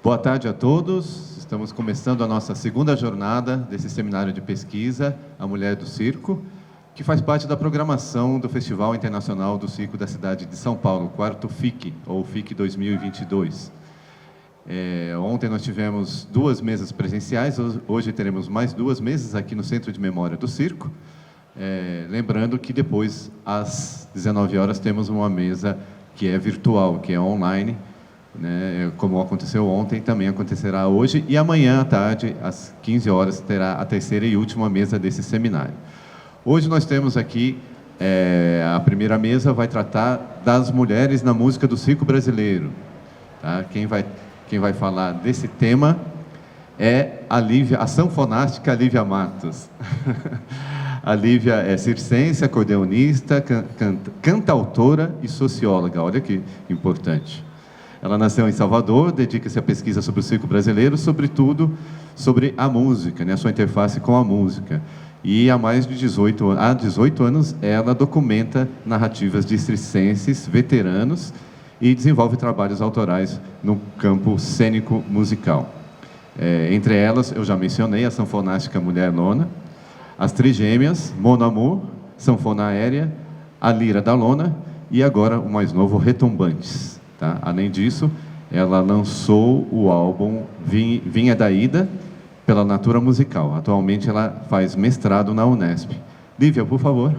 Boa tarde a todos. Estamos começando a nossa segunda jornada desse seminário de pesquisa, A Mulher do Circo, que faz parte da programação do Festival Internacional do Circo da cidade de São Paulo, quarto FIC, ou FIC 2022. Ontem nós tivemos 2 mesas presenciais, hoje teremos mais 2 mesas aqui no Centro de Memória do Circo. Lembrando que depois, às 19 horas, temos uma mesa que é virtual, que é online, né? Como aconteceu ontem, também acontecerá hoje, e amanhã à tarde, às 15 horas, terá a terceira e última mesa desse seminário. Hoje nós temos aqui, a primeira mesa vai tratar das mulheres na música do circo brasileiro. Tá? Quem vai falar desse tema é a sanfonástica Lívia Matos. A Lívia é circense, acordeonista, cantautora e socióloga. Olha que importante. Ela nasceu em Salvador, dedica-se à pesquisa sobre o circo brasileiro, sobretudo sobre a música, né, a sua interface com a música. E há 18 anos, ela documenta narrativas de circenses veteranos e desenvolve trabalhos autorais no campo cênico musical. Entre elas, eu já mencionei a sanfonástica Mulher Lona, as trigêmeas, Mon Amour, sanfona aérea, a lira da lona e agora o mais novo, Retumbantes. Tá? Além disso, ela lançou o álbum Vinha da Ida pela Natura Musical. Atualmente ela faz mestrado na Unesp. Lívia, por favor.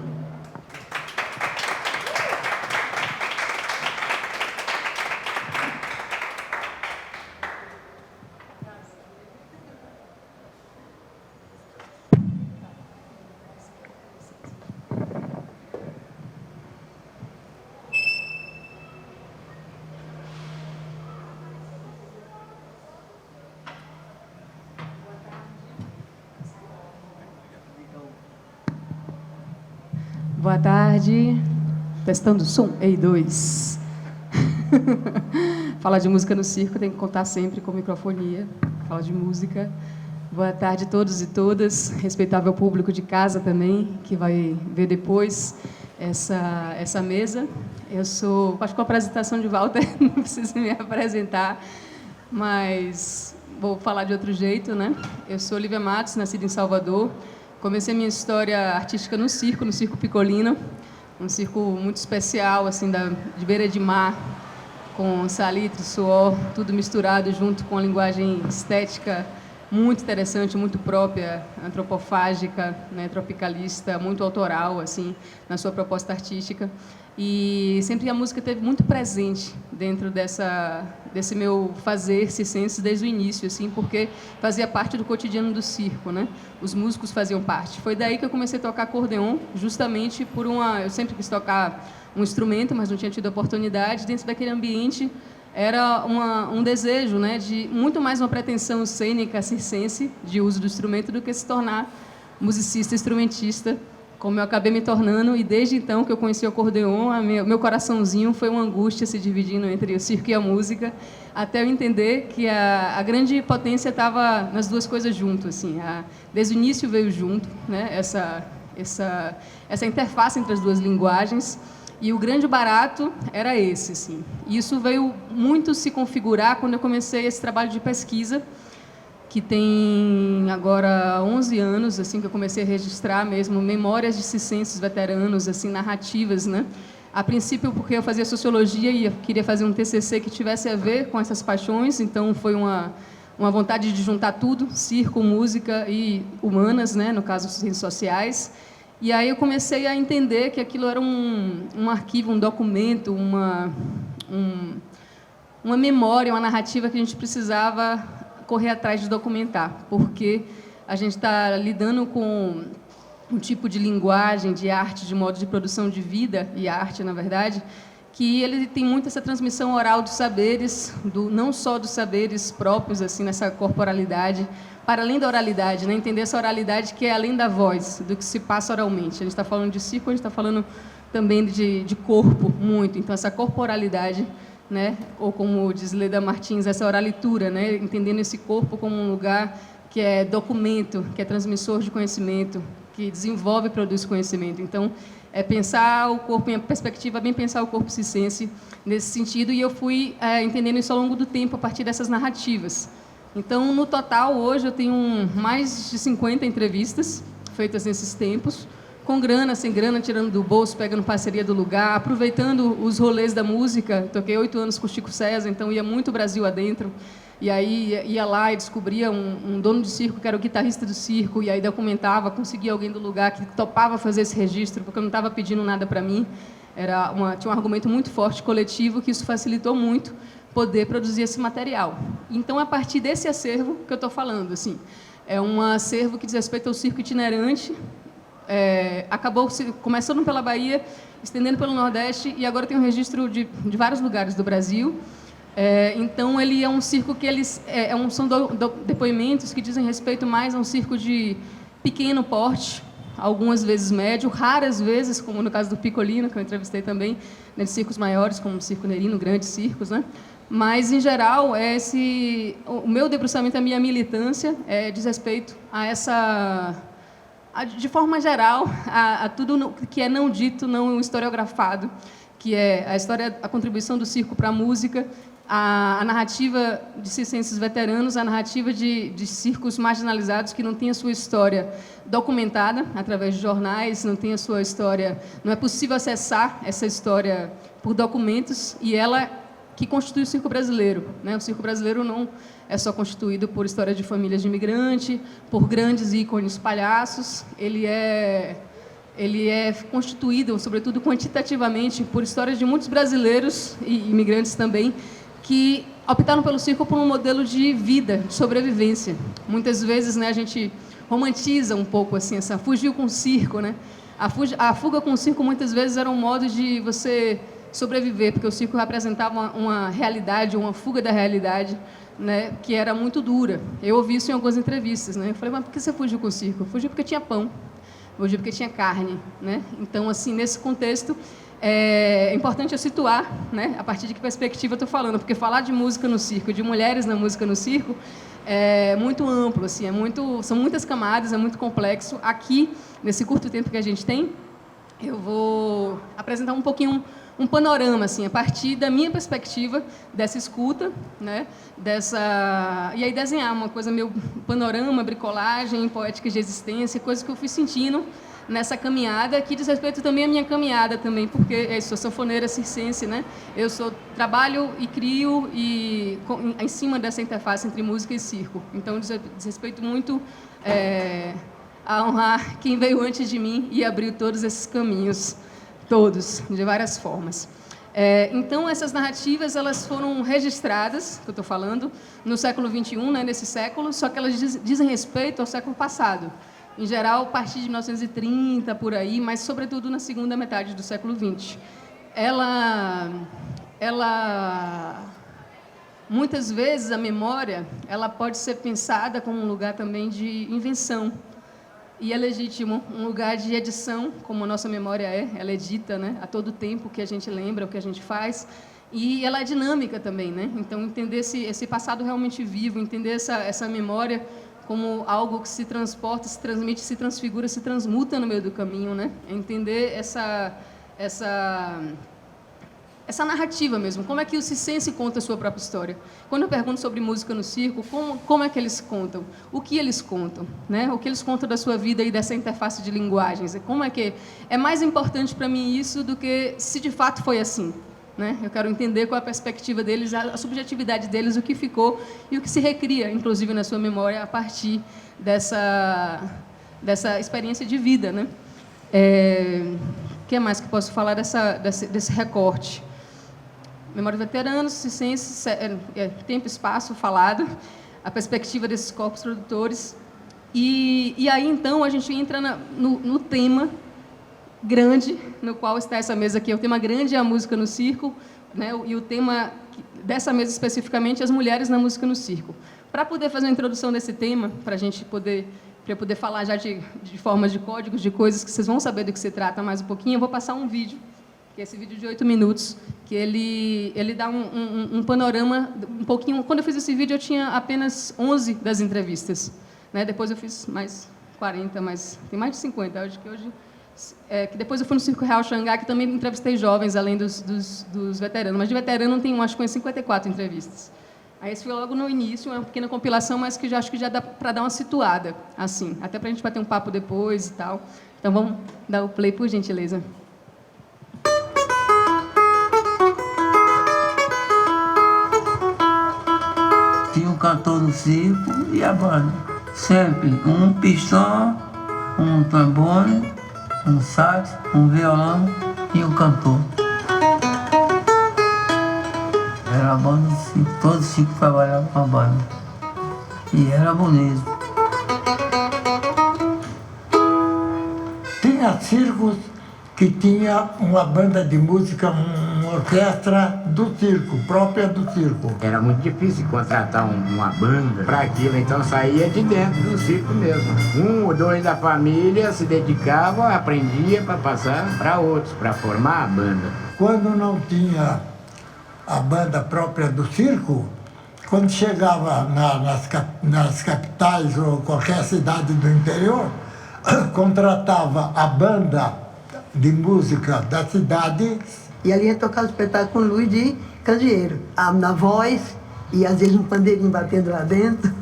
Boa tarde. Testando o som. Ei, 2. Falar de música no circo tem que contar sempre com microfonia. Fala de música. Boa tarde a todos e todas. Respeitável público de casa também, que vai ver depois essa mesa. Acho que com a apresentação de Walter não preciso me apresentar, mas vou falar de outro jeito, né? Eu sou Lívia Matos, nascida em Salvador. Comecei minha história artística no Circo Picolino, um circo muito especial, assim, de beira de mar, com salitre, suor, tudo misturado junto com a linguagem estética muito interessante, muito própria, antropofágica, né, tropicalista, muito autoral, assim, na sua proposta artística. E sempre a música esteve muito presente dentro desse meu fazer circense desde o início, assim, porque fazia parte do cotidiano do circo, né? Os músicos faziam parte. Foi daí que eu comecei a tocar acordeon, justamente eu sempre quis tocar um instrumento, mas não tinha tido oportunidade. Dentro daquele ambiente era um desejo, né, de muito mais uma pretensão cênica circense de uso do instrumento do que se tornar musicista, instrumentista, como eu acabei me tornando, e desde então que eu conheci o acordeon, meu coraçãozinho foi uma angústia se dividindo entre o circo e a música, até eu entender que a grande potência estava nas duas coisas junto, assim. Desde o início veio junto, né, essa interface entre as duas linguagens, e o grande barato era esse, assim. E isso veio muito se configurar quando eu comecei esse trabalho de pesquisa, que tem agora 11 anos, assim, que eu comecei a registrar mesmo memórias de circenses veteranos, assim, narrativas, né? A princípio, porque eu fazia sociologia e eu queria fazer um TCC que tivesse a ver com essas paixões, então foi uma vontade de juntar tudo, circo, música e humanas, né? No caso, ciências sociais. E aí eu comecei a entender que aquilo era um arquivo, um documento, uma memória, uma narrativa que a gente precisava correr atrás de documentar, porque a gente está lidando com um tipo de linguagem, de arte, de modo de produção de vida, e arte, na verdade, que ele tem muito essa transmissão oral dos saberes, não só dos saberes próprios, assim, nessa corporalidade, para além da oralidade, né? Entender essa oralidade que é além da voz, do que se passa oralmente. A gente está falando de circo, a gente está falando também de corpo, muito. Então, essa corporalidade, né? Ou como diz Leda Martins, essa oralitura, né? Entendendo esse corpo como um lugar que é documento, que é transmissor de conhecimento, que desenvolve e produz conhecimento. Então, é pensar o corpo, minha perspectiva é bem pensar o corpo circense nesse sentido, e eu fui entendendo isso ao longo do tempo, a partir dessas narrativas. Então, no total, hoje, eu tenho mais de 50 entrevistas feitas nesses tempos, com grana, sem grana, tirando do bolso, pegando parceria do lugar, aproveitando os rolês da música. Toquei 8 anos com o Chico César, então ia muito Brasil adentro. E aí ia lá e descobria um dono de circo, que era o guitarrista do circo, e aí documentava, conseguia alguém do lugar que topava fazer esse registro, porque eu não estava pedindo nada para mim. Tinha um argumento muito forte, coletivo, que isso facilitou muito poder produzir esse material. Então, a partir desse acervo que eu estou falando, assim, é um acervo que diz respeito ao circo itinerante, acabou começando pela Bahia, estendendo pelo Nordeste, e agora tem um registro de vários lugares do Brasil. Então, ele é um circo que são depoimentos que dizem respeito mais a um circo de pequeno porte, algumas vezes médio, raras vezes, como no caso do Piccolino, que eu entrevistei também, nesses circos maiores, como o Circo Nerino, grandes circos, né? Mas, em geral, o meu debruçamento, a minha militância, diz respeito de forma geral, a tudo que é não dito, não historiografado, que é a contribuição do circo para a música, a narrativa de circenses veteranos, a narrativa de circos marginalizados que não tem a sua história documentada através de jornais, não tem a sua história, não é possível acessar essa história por documentos, e ela que constitui o circo brasileiro, né? O circo brasileiro não é só constituído por história de famílias de imigrante, por grandes ícones palhaços, ele é constituído, sobretudo quantitativamente, por histórias de muitos brasileiros e imigrantes também, que optaram pelo circo por um modelo de vida, de sobrevivência. Muitas vezes, né, a gente romantiza um pouco assim, fugiu com o circo, né? A fuga com o circo muitas vezes era um modo de você sobreviver, porque o circo representava uma realidade, uma fuga da realidade, né, que era muito dura. Eu ouvi isso em algumas entrevistas, né? Eu falei, mas por que você fugiu com o circo? Eu fugi porque tinha pão, fugi porque tinha carne, né? Então, assim, nesse contexto, é importante eu situar, né, a partir de que perspectiva eu estou falando, porque falar de música no circo, de mulheres na música no circo, é muito amplo, assim, são muitas camadas, é muito complexo. Aqui, nesse curto tempo que a gente tem, eu vou apresentar um pouquinho um panorama, assim, a partir da minha perspectiva dessa escuta, né, e aí desenhar uma coisa meio panorama, bricolagem, poética de existência, coisas que eu fui sentindo nessa caminhada, que diz respeito também à minha caminhada também, porque eu sou sanfoneira circense, né? Eu trabalho e crio em cima dessa interface entre música e circo. Então, diz respeito muito a honrar quem veio antes de mim e abriu todos esses caminhos, todos, de várias formas. Então, essas narrativas elas foram registradas, que eu estou falando, no século XXI, né, nesse século, só que elas dizem respeito ao século passado. Em geral, a partir de 1930, por aí, mas, sobretudo, na segunda metade do século XX. Muitas vezes, a memória ela pode ser pensada como um lugar também de invenção. E é legítimo, um lugar de edição, como a nossa memória ela é dita, né, a todo tempo, o que a gente lembra, o que a gente faz. E ela é dinâmica também, né? Então, entender esse passado realmente vivo, entender essa memória como algo que se transporta, se transmite, se transfigura, se transmuta no meio do caminho, né? Entender essa narrativa mesmo. Como é que o circense conta a sua própria história? Quando eu pergunto sobre música no circo, como é que eles contam? O que eles contam? Né? O que eles contam da sua vida e dessa interface de linguagens? Como é que é mais importante para mim isso do que se de fato foi assim? Né? Eu quero entender qual é a perspectiva deles, a subjetividade deles, o que ficou e o que se recria, inclusive, na sua memória, a partir dessa experiência de vida. Né? O que mais que posso falar desse recorte? Memória de veteranos, circenses, tempo e espaço falado, a perspectiva desses corpos produtores. E aí, então, a gente entra no tema grande, no qual está essa mesa aqui. O tema grande é a música no circo, né? E o tema dessa mesa especificamente é as mulheres na música no circo. Para poder fazer uma introdução desse tema, para eu poder falar já de formas de códigos, de coisas que vocês vão saber do que se trata mais um pouquinho, eu vou passar um vídeo, que é esse vídeo de 8 minutos, que ele dá um panorama um pouquinho. Quando eu fiz esse vídeo, eu tinha apenas 11 das entrevistas, né? Depois eu fiz mais 40, mas tem mais de 50. Acho que hoje que depois eu fui no Circo Real Xangá, que também entrevistei jovens, além dos veteranos. Mas de veterano tem, acho que umas 54 entrevistas. Aí esse foi logo no início, uma pequena compilação, mas que acho que já dá para dar uma situada, assim, até para a gente bater um papo depois e tal. Então vamos dar o play, por gentileza. Tinha um cantor no circo e a banda. Sempre um pistão, um trombone, um sax, um violão e um cantor. Era a banda do circo, todos os circos trabalhavam com a banda. E era bonito. Tinha circos que tinha uma banda de música, uma orquestra do circo, própria do circo. Era muito difícil contratar uma banda para aquilo, então saía de dentro do circo mesmo. Um ou dois da família se dedicavam, aprendia para passar para outros, para formar a banda. Quando não tinha a banda própria do circo, quando chegava nas capitais ou qualquer cidade do interior, contratava a banda de música da cidade. E ali ia tocar o espetáculo com luz de candeeiro, na voz, e às vezes um pandeirinho batendo lá dentro,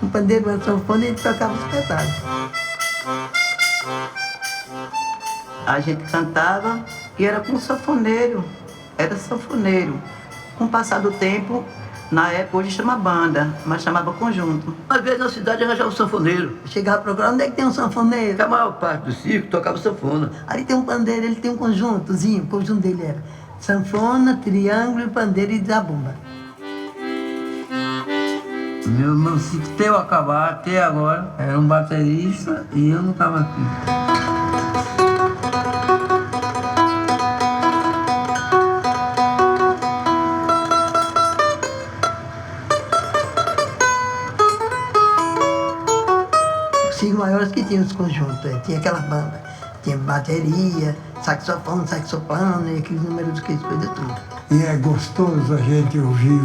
um pandeiro, uma sanfona, e a gente tocava o espetáculo. A gente cantava e era com sanfoneiro, era sanfoneiro. Com o passar do tempo, na época, hoje chama banda, mas chamava conjunto. Às vezes na cidade arranjava um sanfoneiro. Chegava a procurar, onde é que tem um sanfoneiro? A maior parte do circo tocava sanfona. Ali tem um pandeiro, ele tem um conjuntozinho, o conjunto dele era sanfona, triângulo, pandeiro e zabumba. Meu circo até eu acabar, até agora, era um baterista e eu não estava aqui. Maiores que tinham os conjuntos, tinha aquela banda, tinha bateria, saxofone, saxoplano, e aqueles números, aquelas coisas tudo. E é gostoso a gente ouvir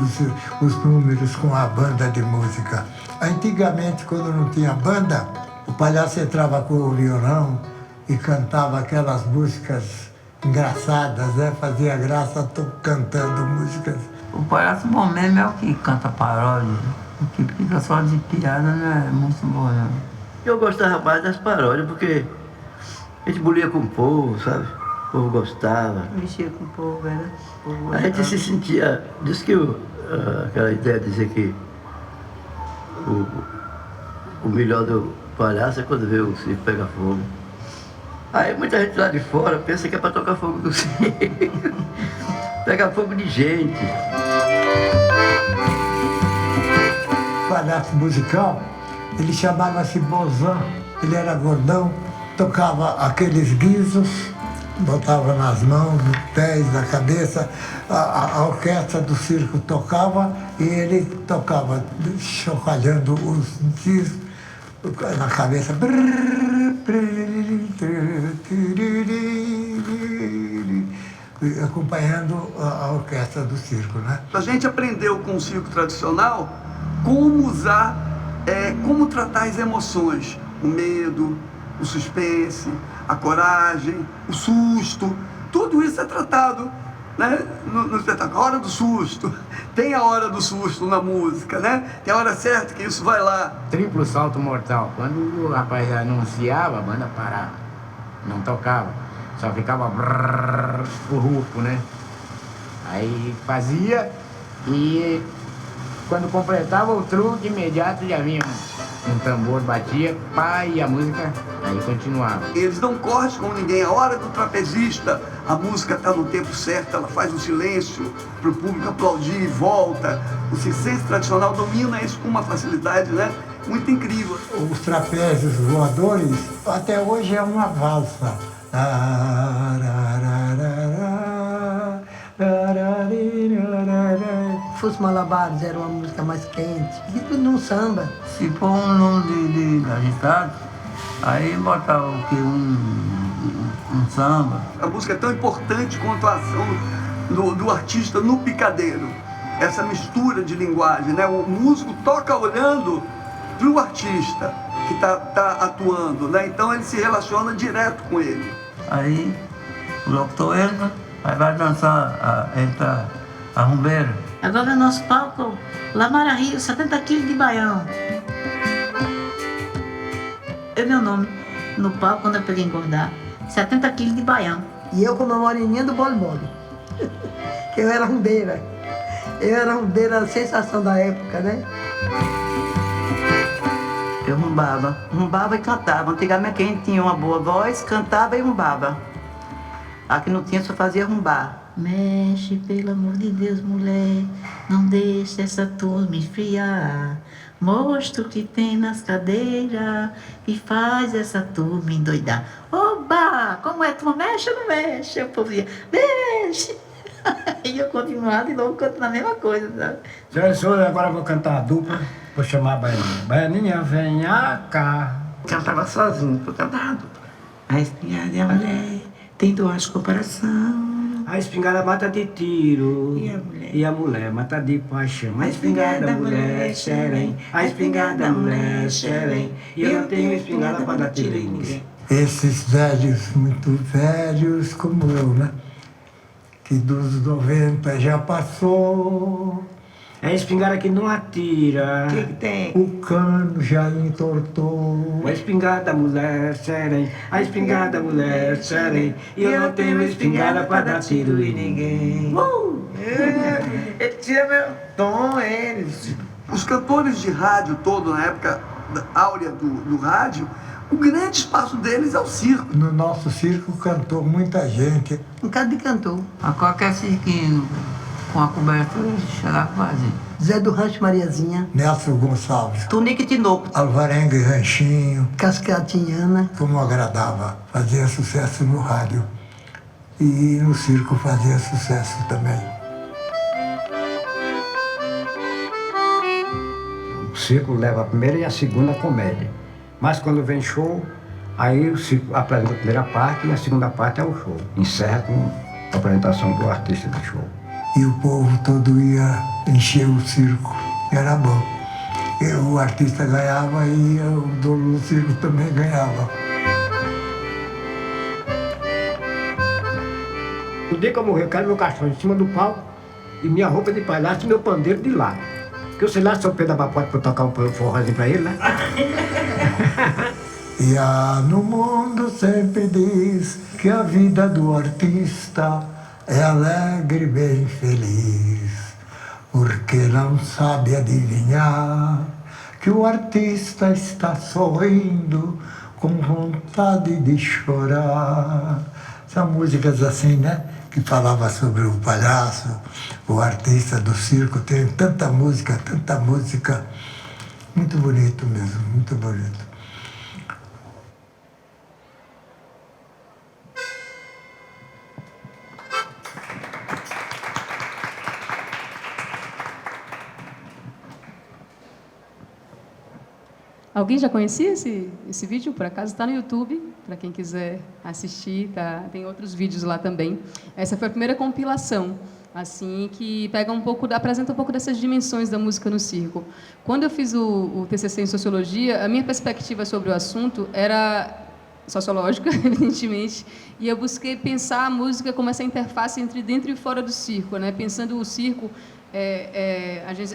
os números com a banda de música. Antigamente, quando não tinha banda, o palhaço entrava com o violão e cantava aquelas músicas engraçadas, né? Fazia graça cantando músicas. O palhaço bom mesmo é o que canta paródia, o que fica só de piada não é muito bom, não. Eu gostava mais das paródias, porque a gente bulia com o povo, sabe? O povo gostava. Mexia com o povo, era. A gente se sentia... Diz que aquela ideia de dizer que o melhor do palhaço é quando vê o circo pegar fogo. Aí muita gente lá de fora pensa que é para tocar fogo do circo. Pegar fogo de gente. O palhaço musical, ele chamava-se Bozan, ele era gordão, tocava aqueles guizos, botava nas mãos, nos pés, na cabeça, a orquestra do circo tocava e ele tocava chocalhando os guizos na cabeça, acompanhando a orquestra do circo, né? A gente aprendeu com o circo tradicional como usar, como tratar as emoções, o medo, o suspense, a coragem, o susto, tudo isso é tratado, né, no espetáculo. A hora do susto, tem a hora do susto na música, né? Tem a hora certa que isso vai lá. Triplo salto mortal. Quando o rapaz anunciava, a banda parava, não tocava, só ficava o rufo, né? Aí fazia e quando completava o truque, imediato já vinha um tambor, batia, pá, e a música aí continuava. Eles não cortem com ninguém. A hora do trapezista, a música está no tempo certo, ela faz um silêncio para o público aplaudir e volta. O circense tradicional domina isso com uma facilidade, né, muito incrível. Os trapézios voadores, até hoje é uma valsa. Fosse Malabares, era uma música mais quente, e tudo num samba. Se for um nome de agitado, aí botava o que? Um samba. A música é tão importante quanto a ação do artista no picadeiro. Essa mistura de linguagem, né? O músico toca olhando para o artista que está atuando, né? Então ele se relaciona direto com ele. Aí o locutor entra, aí vai dançar, entra a rumbeira. Agora nosso palco, Lamara Rio, 70 quilos de baião. É meu nome no palco quando eu peguei engordar, 70 quilos de baião. E eu com uma moreninha do bole-bole, que eu era rumbeira. Eu era rumbeira, a sensação da época, né? Eu rumbava e cantava. Antigamente quem tinha uma boa voz, cantava e rumbava. A que não tinha só fazia rumbar. Mexe, pelo amor de Deus, mulher, não deixe essa turma esfriar. Mostra o que tem nas cadeiras e faz essa turma endoidar. Oba, como é? Tu mexe ou não mexe? O povo dizia, mexe. E eu continuava de novo cantando a mesma coisa, sabe? Senhoras e senhores, agora eu vou cantar a dupla, vou chamar a Baianinha. Baianinha, venha cá. Cantava sozinho, eu cantava a dupla. A espingarda e a mulher tem duas comparação. A espingarda mata de tiro e a mulher mata de paixão. A espingarda, mulher, xerém. A espingarda, mulher, xerém. E eu não tenho espingarda para dar tiro em ninguém. Esses velhos, muito velhos como eu, né? Que dos 90 já passou. É a espingarda que não atira. O que tem? O cano já entortou. A espingarda, mulher, xerém. A espingarda, mulher, xerém. E eu não tenho espingarda para dar tiro em ninguém. Ele tinha meu tom, eles. Os cantores de rádio todo, na época áurea do rádio, o grande espaço deles é o circo. No nosso circo cantou muita gente. Um bocado de cantor. A qualquer cirquinho com a cobertura, chegava a fazer. Zé do Rancho Mariazinha, Nelson Gonçalves, Tunique Tinoco. Alvarenga e Ranchinho. Cascatinhana. Como agradava, fazia sucesso no rádio. E no circo fazia sucesso também. O circo leva a primeira e a segunda comédia. Mas quando vem show, aí o circo apresenta a primeira parte e a segunda parte é o show. Encerra com a apresentação do artista do show. E o povo todo ia encher o circo. Era bom. E o artista ganhava e o dono do circo também ganhava. No dia que eu morrer, eu quero meu caixão em cima do palco e minha roupa de palhaço e meu pandeiro de lado. Porque eu sei lá se eu Pedro Abapote pra tocar um forrozinho pra ele, né? E no mundo sempre diz que a vida do artista é alegre e bem feliz, porque não sabe adivinhar que o artista está sorrindo com vontade de chorar. São músicas assim, né? Que falava sobre o palhaço, o artista do circo. Tem tanta música, muito bonito mesmo, muito bonito. Alguém já conhecia esse vídeo? Por acaso está no YouTube, para quem quiser assistir, tá? Tem outros vídeos lá também. Essa foi a primeira compilação, assim, que pega apresenta um pouco dessas dimensões da música no circo. Quando eu fiz o TCC em Sociologia, a minha perspectiva sobre o assunto era sociológica, evidentemente, e eu busquei pensar a música como essa interface entre dentro e fora do circo, né? Pensando o circo,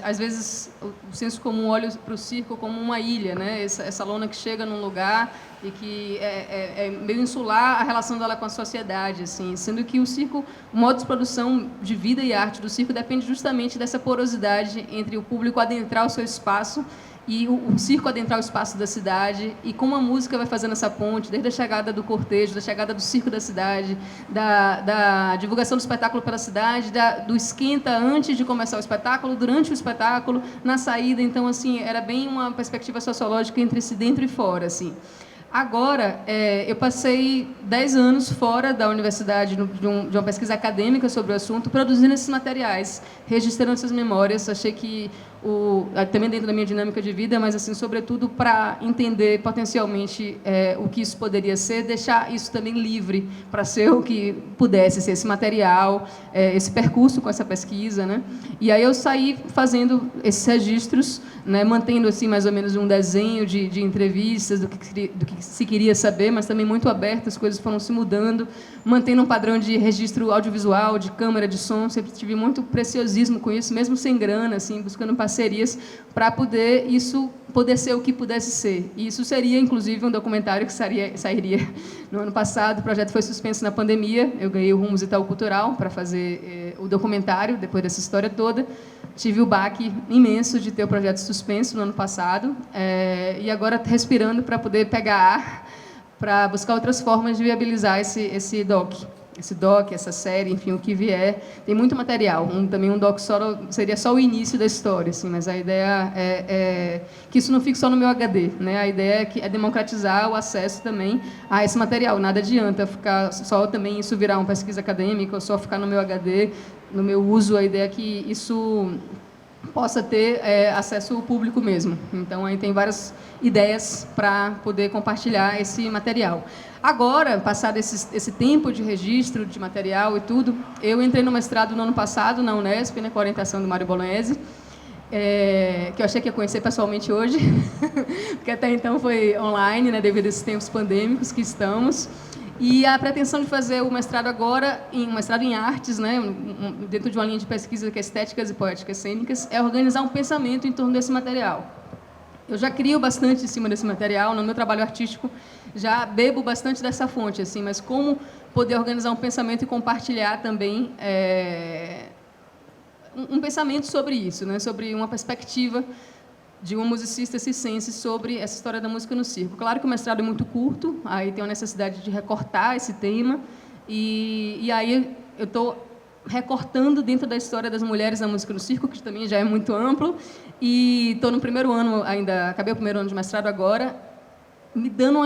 às vezes o senso comum olha para o circo como uma ilha, né? Essa lona que chega num lugar e que é meio insular a relação dela com a sociedade, assim, sendo que o circo, o modo de produção de vida e arte do circo depende justamente dessa porosidade entre o público adentrar o seu espaço e o circo adentrar o espaço da cidade, e como a música vai fazendo essa ponte, desde a chegada do cortejo, da chegada do circo da cidade, da divulgação do espetáculo pela cidade, do esquenta antes de começar o espetáculo, durante o espetáculo, na saída. Então, assim, era bem uma perspectiva sociológica entre esse dentro e fora, assim. Agora, eu passei 10 anos fora da universidade de uma pesquisa acadêmica sobre o assunto, produzindo esses materiais, registrando essas memórias. Achei que também dentro da minha dinâmica de vida, mas assim, sobretudo para entender potencialmente o que isso poderia ser, deixar isso também livre para ser o que pudesse ser esse material, esse percurso com essa pesquisa, né? E aí eu saí fazendo esses registros, né, mantendo assim mais ou menos um desenho de entrevistas do que se queria saber, mas também muito aberto, as coisas foram se mudando, mantendo um padrão de registro audiovisual, de câmera, de som, sempre tive muito preciosismo com isso, mesmo sem grana, assim, buscando parcerias para poder isso poder ser o que pudesse ser. E isso seria, inclusive, um documentário que sairia no ano passado. O projeto foi suspenso na pandemia, eu ganhei o Rumos Itaú Cultural para fazer o documentário, depois dessa história toda. Tive o baque imenso de ter o projeto suspenso no ano passado, e agora respirando para poder pegar ar, para buscar outras formas de viabilizar esse doc, essa série, enfim, o que vier. Tem muito material. Também um doc seria só o início da história, assim, mas a ideia é que isso não fique só no meu HD, né? A ideia é democratizar o acesso também a esse material. Nada adianta ficar só também isso virar uma pesquisa acadêmica ou só ficar no meu HD, no meu uso. A ideia é que isso possa ter acesso ao público mesmo. Então, aí tem várias ideias para poder compartilhar esse material. Agora, passado esse tempo de registro de material e tudo, eu entrei no mestrado no ano passado, na Unesp, né, com a orientação do Mário Bolognesi, que eu achei que ia conhecer pessoalmente hoje, porque até então foi online, né, devido a esses tempos pandêmicos que estamos. E a pretensão de fazer o mestrado agora, um mestrado em artes, né, dentro de uma linha de pesquisa que é estéticas e poéticas cênicas, é organizar um pensamento em torno desse material. Eu já crio bastante em cima desse material, no meu trabalho artístico já bebo bastante dessa fonte, assim, mas como poder organizar um pensamento e compartilhar também um pensamento sobre isso, né, sobre uma perspectiva de uma musicista circense sobre essa história da música no circo. Claro que o mestrado é muito curto, aí tem a necessidade de recortar esse tema, e aí eu estou recortando dentro da história das mulheres na música no circo, que também já é muito amplo, e estou no primeiro ano ainda, acabei o primeiro ano de mestrado agora, me dando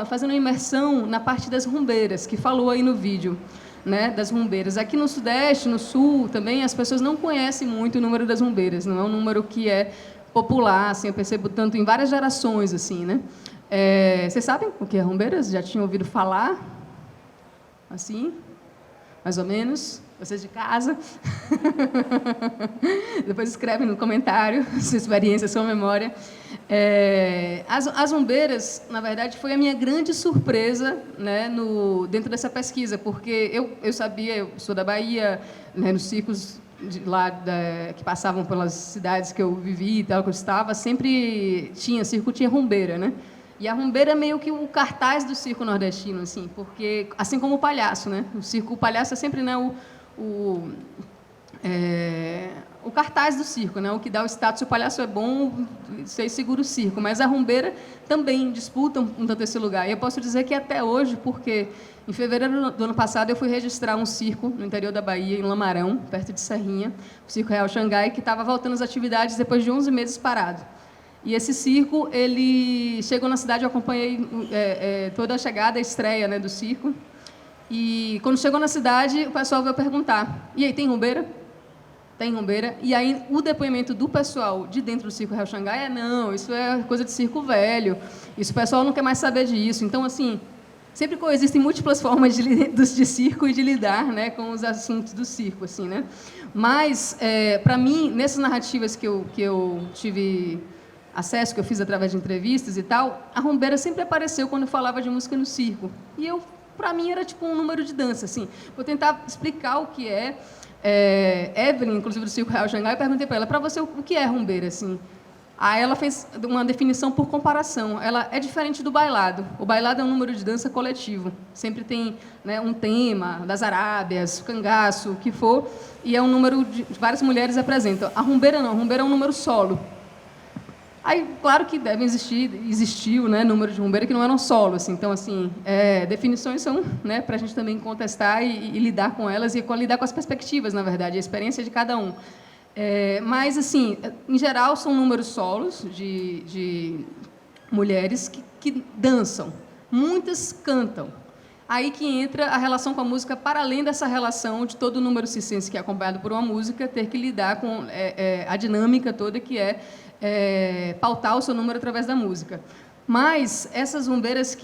fazendo uma imersão na parte das rumbeiras, que falou aí no vídeo, né, das rumbeiras. Aqui no Sudeste, no Sul, também as pessoas não conhecem muito o número das rumbeiras, não é um número que é popular, assim, eu percebo tanto em várias gerações, assim, né? Vocês sabem o que é rumbeiras? Já tinham ouvido falar? Assim? Mais ou menos? Vocês de casa? Depois escrevem no comentário sua experiência, sua memória. As rumbeiras, na verdade, foi a minha grande surpresa, né, dentro dessa pesquisa, porque eu sabia, eu sou da Bahia, né, nos circos que passavam pelas cidades que eu vivi e tal, que eu estava, sempre circo tinha rumbeira, né? E a rumbeira é meio que o cartaz do circo nordestino, assim, porque, assim como o palhaço, né? O palhaço é sempre, né, o cartaz do circo, né? O que dá o status. Se o palhaço é bom, você segura o circo, mas a rumbeira também disputa um tanto esse lugar. E eu posso dizer que até hoje, porque em fevereiro do ano passado eu fui registrar um circo no interior da Bahia, em Lamarão, perto de Serrinha, o Circo Real Xangai, que estava voltando às atividades depois de 11 meses parado. E esse circo, ele chegou na cidade, eu acompanhei toda a chegada, a estreia, né, do circo. E quando chegou na cidade, o pessoal veio perguntar: e aí, tem rumbeira? Tem rumbeira? E aí o depoimento do pessoal de dentro do Circo Real Xangai não, isso é coisa de circo velho, isso o pessoal não quer mais saber disso. Então, assim, sempre coexistem múltiplas formas de circo e de lidar, né, com os assuntos do circo, assim, né? Mas, para mim, nessas narrativas que eu tive acesso, que eu fiz através de entrevistas e tal, a rumbeira sempre apareceu quando eu falava de música no circo. E para mim, era tipo um número de dança, assim. Vou tentar explicar o que é. Evelyn, inclusive do Circo Real Xangai, eu perguntei para ela: para você, o que é rumbeira, assim? Aí ela fez uma definição por comparação. Ela é diferente do bailado. O bailado é um número de dança coletivo. Sempre tem, né, um tema, das Arábias, cangaço, o que for, e é um número de várias mulheres apresentam. A rumbeira não, a rumbeira é um número solo. Aí, claro que existiu, né, número de rumbeira que não eram solo, assim. Então, assim, definições são, né, para a gente também contestar e lidar com elas e lidar com as perspectivas, na verdade, a experiência de cada um. Mas, assim, em geral, são números solos de mulheres que dançam. Muitas cantam. Aí que entra a relação com a música, para além dessa relação de todo o número circense que é acompanhado por uma música, ter que lidar com a dinâmica toda que pautar o seu número através da música. Mas essas rumbeiras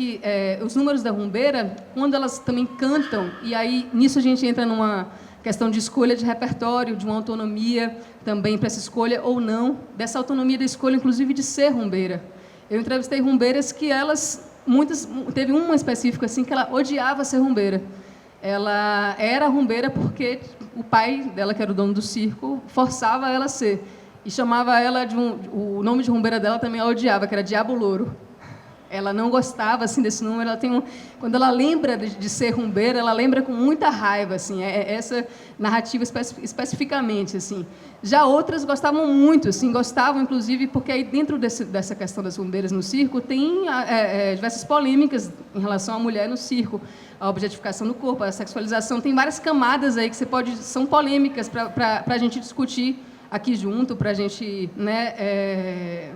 os números da rumbeira, quando elas também cantam, e aí nisso a gente entra numa questão de escolha de repertório, de uma autonomia também para essa escolha ou não, dessa autonomia da escolha, inclusive de ser rumbeira. Eu entrevistei rumbeiras que teve uma específica assim que ela odiava ser rumbeira. Ela era rumbeira porque o pai dela, que era o dono do circo, forçava ela a ser. E chamava ela o nome de rumbeira dela também ela odiava, que era Diabo Louro. Ela não gostava assim desse número. Quando ela lembra de ser rumbeira, ela lembra com muita raiva, assim, essa narrativa especificamente, assim. Já outras gostavam muito, assim, gostavam inclusive porque aí dentro dessa questão das rumbeiras no circo tem diversas polêmicas em relação à mulher no circo, a objetificação do corpo, a sexualização, tem várias camadas aí que são polêmicas para a gente discutir aqui junto, para a gente, né,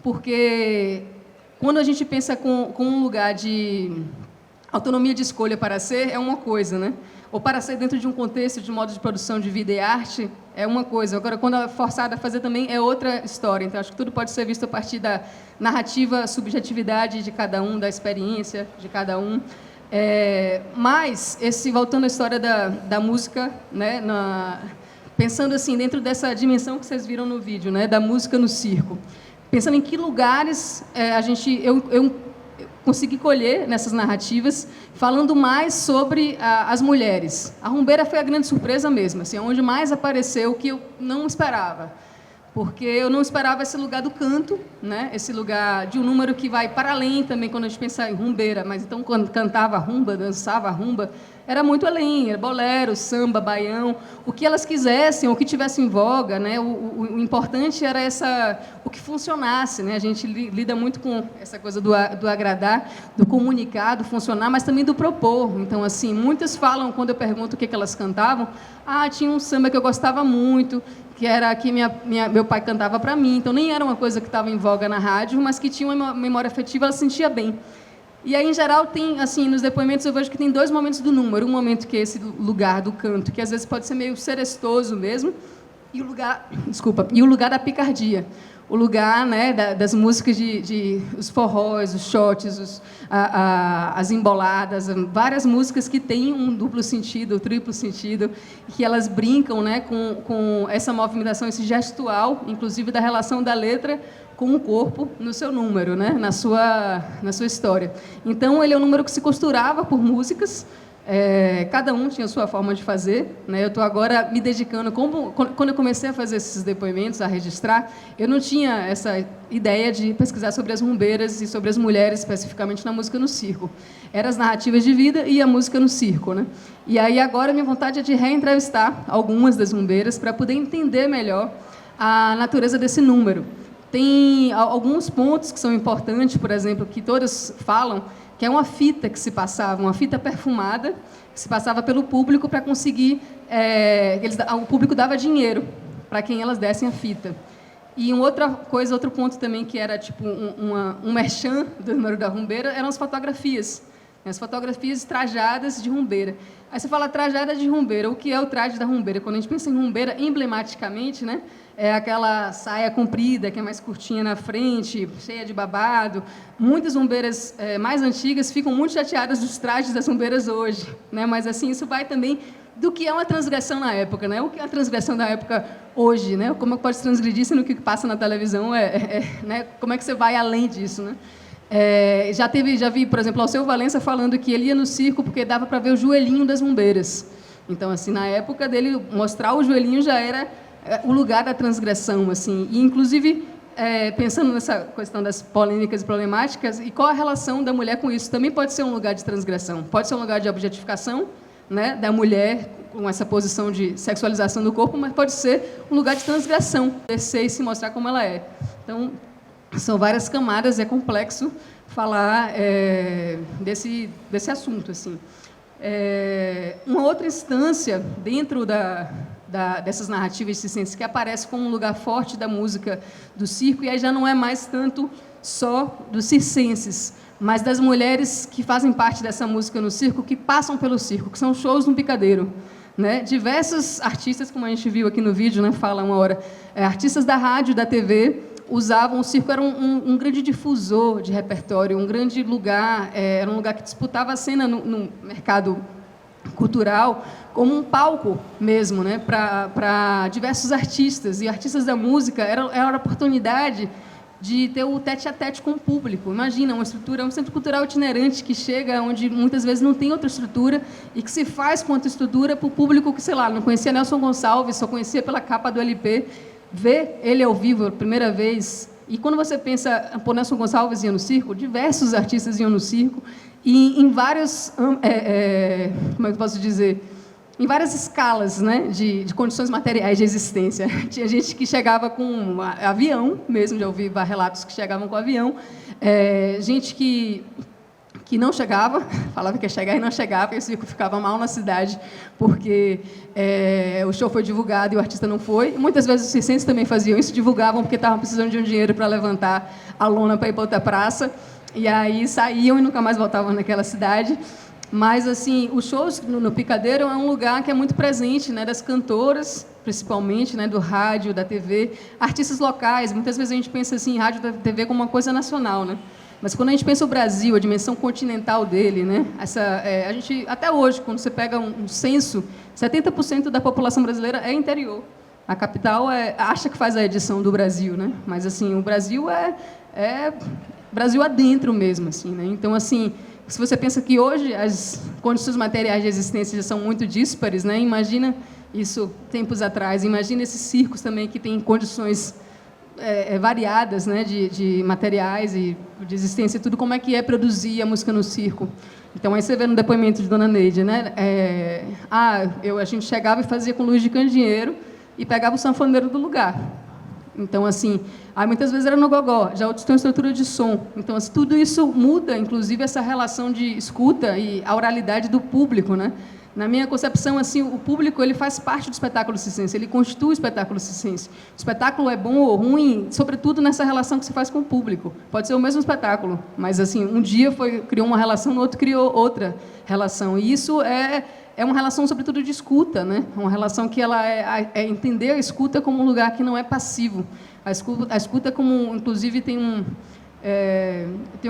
porque quando a gente pensa com um lugar de autonomia de escolha para ser, é uma coisa, né? Ou para ser dentro de um contexto de modo de produção de vida e arte, é uma coisa. Agora, quando é forçada a fazer também, é outra história. Então, acho que tudo pode ser visto a partir da narrativa, subjetividade de cada um, da experiência de cada um. Mas, voltando à história da música, né, pensando assim, dentro dessa dimensão que vocês viram no vídeo, né, da música no circo, pensando em que lugares eu consegui colher nessas narrativas, falando mais sobre as mulheres. A rumbeira foi a grande surpresa mesmo, assim, onde mais apareceu o que eu não esperava. Porque eu não esperava esse lugar do canto, né? Esse lugar de um número que vai para além também, quando a gente pensa em rumbeira, mas então quando cantava rumba, dançava rumba, era muito além, era bolero, samba, baião, o que elas quisessem, o que tivesse em voga, né? O importante era o que funcionasse, né? A gente lida muito com essa coisa do agradar, do comunicar, do funcionar, mas também do propor. Então, assim, muitas falam, quando eu pergunto o que elas cantavam, tinha um samba que eu gostava muito, que era que meu pai cantava para mim, então nem era uma coisa que estava em voga na rádio, mas que tinha uma memória afetiva, ela sentia bem. E aí, em geral, tem, assim, nos depoimentos eu vejo que tem 2 momentos do número. Um momento que é esse lugar do canto, que às vezes pode ser meio serestoso mesmo, e o lugar da picardia. O lugar, né, das músicas os forróis, os shots, as emboladas, várias músicas que têm um duplo sentido, triplo sentido, que elas brincam, né, com essa movimentação, esse gestual, inclusive da relação da letra com o corpo no seu número, né, na sua história. Então, ele é um número que se costurava por músicas, cada um tinha a sua forma de fazer, né? Eu estou agora me dedicando, quando eu comecei a fazer esses depoimentos, a registrar, eu não tinha essa ideia de pesquisar sobre as rumbeiras e sobre as mulheres, especificamente na música no circo. Eram as narrativas de vida e a música no circo, né? E aí agora minha vontade é de reentrevistar algumas das rumbeiras para poder entender melhor a natureza desse número. Tem alguns pontos que são importantes, por exemplo, que todas falam, que é uma fita que se passava, uma fita perfumada, que se passava pelo público para conseguir... o público dava dinheiro para quem elas dessem a fita. E outro ponto também, que era tipo um merchan do número da rumbeira, eram as fotografias. As fotografias trajadas de rumbeira. Aí você fala trajada de rumbeira. O que é o traje da rumbeira? Quando a gente pensa em rumbeira, emblematicamente, né, é aquela saia comprida, que é mais curtinha na frente, cheia de babado. Muitas rumbeiras mais antigas ficam muito chateadas dos trajes das rumbeiras hoje, né? Mas assim, isso vai também do que é uma transgressão na época, né? O que é a transgressão da época hoje, né? Como é que pode se transgredir se no que passa na televisão né? Como é que você vai além disso, né? Já vi, por exemplo, Alceu Valença falando que ele ia no circo porque dava para ver o joelhinho das rumbeiras. Então, assim, na época dele, mostrar o joelhinho já era o lugar da transgressão, assim. E, inclusive, pensando nessa questão das polêmicas e problemáticas, e qual a relação da mulher com isso? Também pode ser um lugar de transgressão. Pode ser um lugar de objetificação, né, da mulher com essa posição de sexualização do corpo, mas pode ser um lugar de transgressão, descer e se mostrar como ela é. Então, são várias camadas, é complexo falar desse assunto, assim. Uma outra instância dentro dessas narrativas circenses que aparece como um lugar forte da música do circo, e aí já não é mais tanto só dos circenses, mas das mulheres que fazem parte dessa música no circo, que passam pelo circo, que são shows no picadeiro. Né? Diversos artistas, como a gente viu aqui no vídeo, né, fala uma hora, artistas da rádio, da TV, usavam o circo, era um grande difusor de repertório, um grande lugar, era um lugar que disputava a cena no mercado cultural como um palco mesmo, né, para diversos artistas. E artistas da música era a oportunidade de ter o tete-a-tete com o público. Imagina, uma estrutura, um centro cultural itinerante que chega onde muitas vezes não tem outra estrutura e que se faz com outra estrutura para o público que, sei lá, não conhecia Nelson Gonçalves, só conhecia pela capa do LP, ver ele ao vivo a primeira vez. E quando você pensa, pô, Nelson Gonçalves ia no circo, diversos artistas iam no circo, e em vários, como é que eu posso dizer, em várias escalas, né, de condições materiais de existência. Tinha gente que chegava com avião, mesmo, já ouvi relatos que chegavam com avião, gente que não chegava, falava que ia chegar e não chegava, e o circo ficava mal na cidade, porque o show foi divulgado e o artista não foi. Muitas vezes os circenses também faziam isso, divulgavam porque estavam precisando de um dinheiro para levantar a lona para ir para outra praça, e aí saíam e nunca mais voltavam naquela cidade. Mas, assim, os shows no Picadeiro é um lugar que é muito presente, né, das cantoras, principalmente, né, do rádio, da TV, artistas locais. Muitas vezes a gente pensa assim, rádio da TV como uma coisa nacional, né? Mas quando a gente pensa o Brasil, a dimensão continental dele, né, a gente, até hoje, quando você pega um censo, 70% da população brasileira é interior. A capital acha que faz a edição do Brasil, né? Mas, assim, o Brasil é Brasil adentro mesmo, assim, né? Então, assim, se você pensa que hoje as condições materiais de existência já são muito díspares, né? Imagina isso tempos atrás. Imagina esses circos também que têm condições variadas, né? De materiais e de existência, tudo. Como é que é produzir a música no circo? Então, aí você vê no depoimento de Dona Neide, né? A gente chegava e fazia com luz de candeeiro e pegava o sanfoneiro do lugar. Então, assim, aí muitas vezes era no gogó, já outros têm uma estrutura de som. Então, assim, tudo isso muda, inclusive, essa relação de escuta e a oralidade do público, né? Na minha concepção, assim, o público ele faz parte do espetáculo circense, ele constitui o espetáculo circense. O espetáculo é bom ou ruim, sobretudo nessa relação que se faz com o público. Pode ser o mesmo espetáculo, mas, assim, um dia criou uma relação, no outro criou outra relação. E isso é uma relação, sobretudo, de escuta, né? Uma relação que ela é entender a escuta como um lugar que não é passivo. A escuta como, inclusive, tenho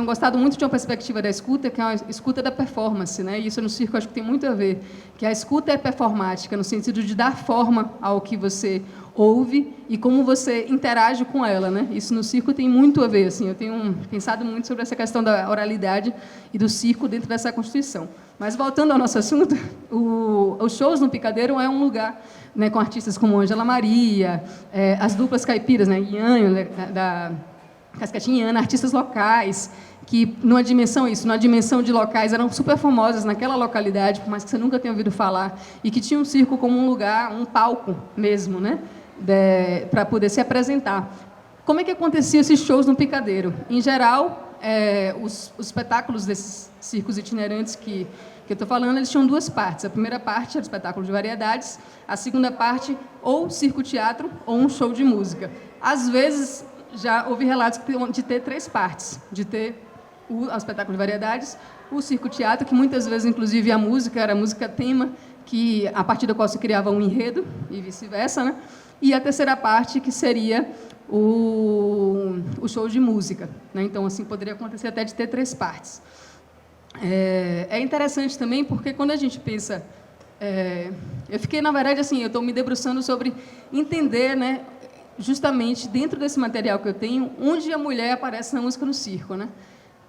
gostado muito de uma perspectiva da escuta, que é a escuta da performance, né? E isso no circo acho que tem muito a ver, que a escuta é performática, no sentido de dar forma ao que você ouve e como você interage com ela, né? Isso no circo tem muito a ver, assim, eu tenho pensado muito sobre essa questão da oralidade e do circo dentro dessa constituição. Mas, voltando ao nosso assunto, os shows no Picadeiro é um lugar, né, com artistas como Ângela Maria, as duplas caipiras, né, Ianho, da Cascatinha, artistas locais, que, numa dimensão de locais, eram super famosas naquela localidade, por mais que você nunca tenha ouvido falar, e que tinham o circo como um lugar, um palco mesmo, né, para poder se apresentar. Como é que acontecia esses shows no Picadeiro? Em geral, os espetáculos desses circos itinerantes que eu estou falando, eles tinham duas partes. A primeira parte era o espetáculo de variedades, a segunda parte, ou circo-teatro, ou um show de música. Às vezes, já houve relatos de ter três partes, de ter o espetáculo de variedades, o circo-teatro, que muitas vezes, inclusive, a música era a música-tema, que, a partir da qual se criava um enredo, e vice-versa, né? E a terceira parte, que seria o show de música, né? Então, assim, poderia acontecer até de ter três partes. É interessante também, porque quando a gente pensa... eu fiquei, na verdade, assim, eu estou me debruçando sobre entender, né, justamente dentro desse material que eu tenho, onde a mulher aparece na música no circo, né?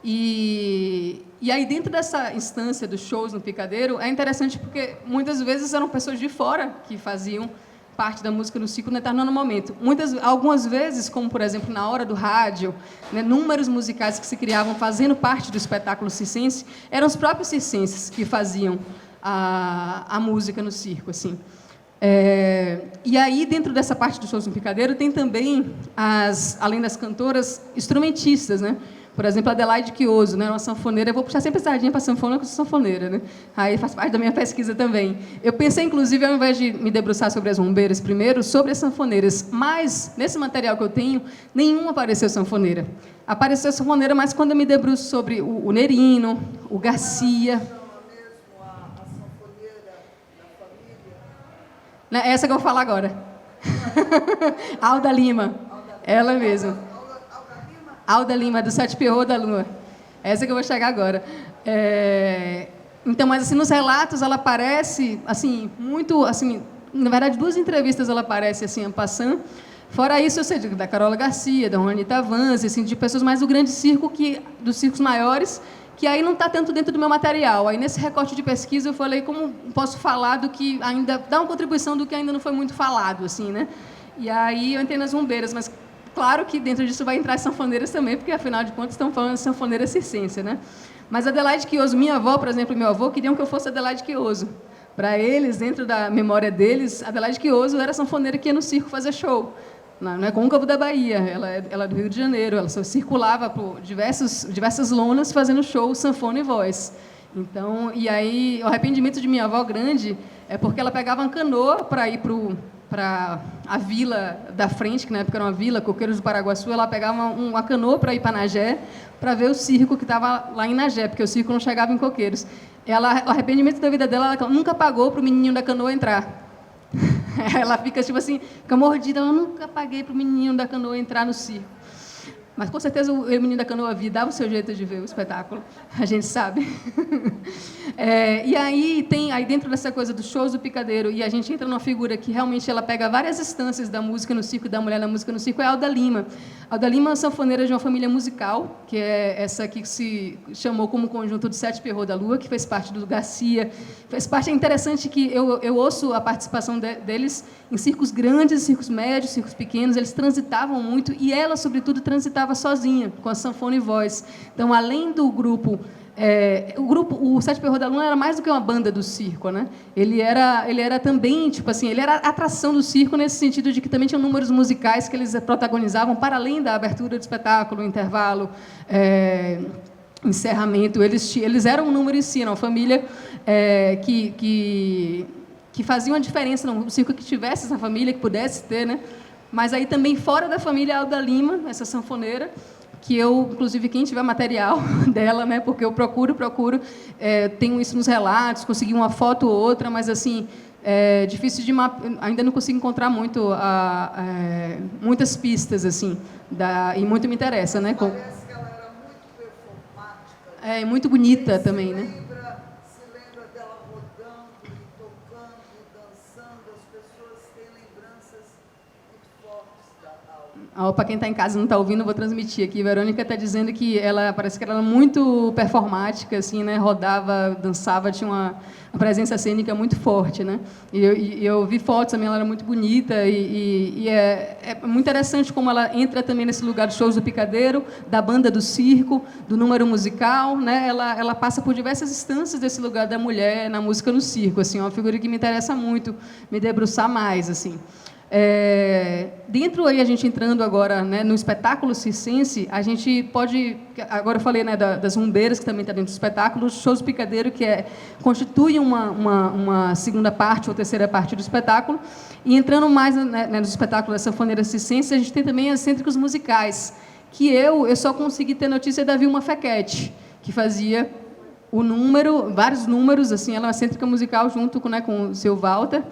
E aí, dentro dessa instância dos shows no Picadeiro, é interessante porque muitas vezes eram pessoas de fora que faziam parte da música no circo no determinado momento. Algumas vezes, como, por exemplo, na hora do rádio, né, números musicais que se criavam fazendo parte do espetáculo circense, eram os próprios circenses que faziam a música no circo, assim. E aí, dentro dessa parte dos shows no Picadeiro, tem também, além das cantoras, instrumentistas, né? Por exemplo, a Adelaide Quioso, né, uma sanfoneira. Eu vou puxar sempre a sardinha para a sanfona, porque eu sou sanfoneira, né? Aí faz parte da minha pesquisa também. Eu pensei, inclusive, ao invés de me debruçar sobre as rumbeiras primeiro, sobre as sanfoneiras. Mas, nesse material que eu tenho, nenhuma apareceu sanfoneira. Apareceu sanfoneira, mas quando eu me debruço sobre o Nerino, o Garcia... Essa que eu vou falar agora. Alda Lima. Ela mesma. Alda Lima, do Sete Pierrot da Lua. Essa que eu vou chegar agora. Então, mas assim, nos relatos ela aparece, assim, muito, assim, na verdade, 2 entrevistas ela aparece, assim, en passant. Fora isso, eu sei da Carola Garcia, da Juanita Vance, assim, de pessoas mais do grande circo, dos circos maiores, que aí não está tanto dentro do meu material. Aí, nesse recorte de pesquisa, eu falei como posso falar do que ainda... dar uma contribuição do que ainda não foi muito falado, assim, né? E aí eu entrei nas rumbeiras, mas claro que dentro disso vai entrar as sanfoneiras também, porque, afinal de contas, estão falando de sanfoneira circense, né? Mas a Adelaide Quioso, minha avó, por exemplo, e meu avô, queriam que eu fosse Adelaide Quioso. Para eles, dentro da memória deles, a Adelaide Quioso era a sanfoneira que ia no circo fazer show. No Côncavo da Bahia, ela é do Rio de Janeiro, ela só circulava por diversas lonas fazendo show, sanfona e voz. Então, e aí, o arrependimento de minha avó grande é porque ela pegava uma canoa para ir para a vila da frente, que na época era uma vila, Coqueiros do Paraguaçu, ela pegava uma canoa para ir para Nagé, para ver o circo que estava lá em Nagé, porque o circo não chegava em Coqueiros. O arrependimento da vida dela, ela nunca pagou para o menininho da canoa entrar. Ela fica, tipo assim, fica mordida. Eu nunca paguei para o menininho da canoa entrar no circo. Mas, com certeza, o menino da canoa dava o seu jeito de ver o espetáculo. A gente sabe. E aí, aí dentro dessa coisa dos shows do picadeiro, e a gente entra numa figura que realmente ela pega várias instâncias da música no circo, da mulher na música no circo, é a Alda Lima. A Alda Lima é uma sanfoneira de uma família musical, que é essa que se chamou como conjunto de Sete Pierrot da Lua, que fez parte do Garcia. Fez parte, é interessante que eu ouço a participação deles em circos grandes, circos médios, circos pequenos. Eles transitavam muito, e ela, sobretudo, transitava sozinha, com a sanfona e voz. Então, além do grupo... o Sete Pierrot da Lua era mais do que uma banda do circo, né? Ele era também, tipo assim, ele era atração do circo nesse sentido de que também tinham números musicais que eles protagonizavam para além da abertura do espetáculo, intervalo, encerramento. Eles eram um número em si, uma família que fazia uma diferença no circo, que tivesse essa família, que pudesse ter, né? Mas aí também fora da família Alda Lima, essa sanfoneira, que eu, inclusive, quem tiver material dela, né, porque eu procuro, tenho isso nos relatos, consegui uma foto ou outra, mas, assim, é difícil de ainda não consigo encontrar muitas pistas, assim, e muito me interessa, né? Parece que ela era muito performática. Muito bonita também, né? Se lembra dela rodando e tocando e dançando, as pessoas têm lembranças muito fortes da Alda. Para quem está em casa e não está ouvindo, eu vou transmitir aqui. Verônica está dizendo que ela parece que ela era muito performática, assim, né? Rodava, dançava, tinha uma presença cênica muito forte, né? E eu vi fotos também, ela era muito bonita e é muito interessante como ela entra também nesse lugar dos shows do picadeiro, da banda do circo, do número musical, né? Ela passa por diversas instâncias desse lugar da mulher na música no circo, assim, é uma figura que me interessa muito, me debruçar mais, assim. Dentro aí, a gente entrando agora, né, no espetáculo circense, a gente pode... Agora eu falei, né, das rumbeiras, que também está dentro do espetáculo, os shows do picadeiro, que constituem uma segunda parte ou terceira parte do espetáculo. E entrando mais, né, no espetáculo da sanfoneira circense, a gente tem também as excêntricos musicais, que eu só consegui ter notícia da Vilma Fequete, que fazia vários números, assim, ela é uma excêntrica musical junto com o seu Walter.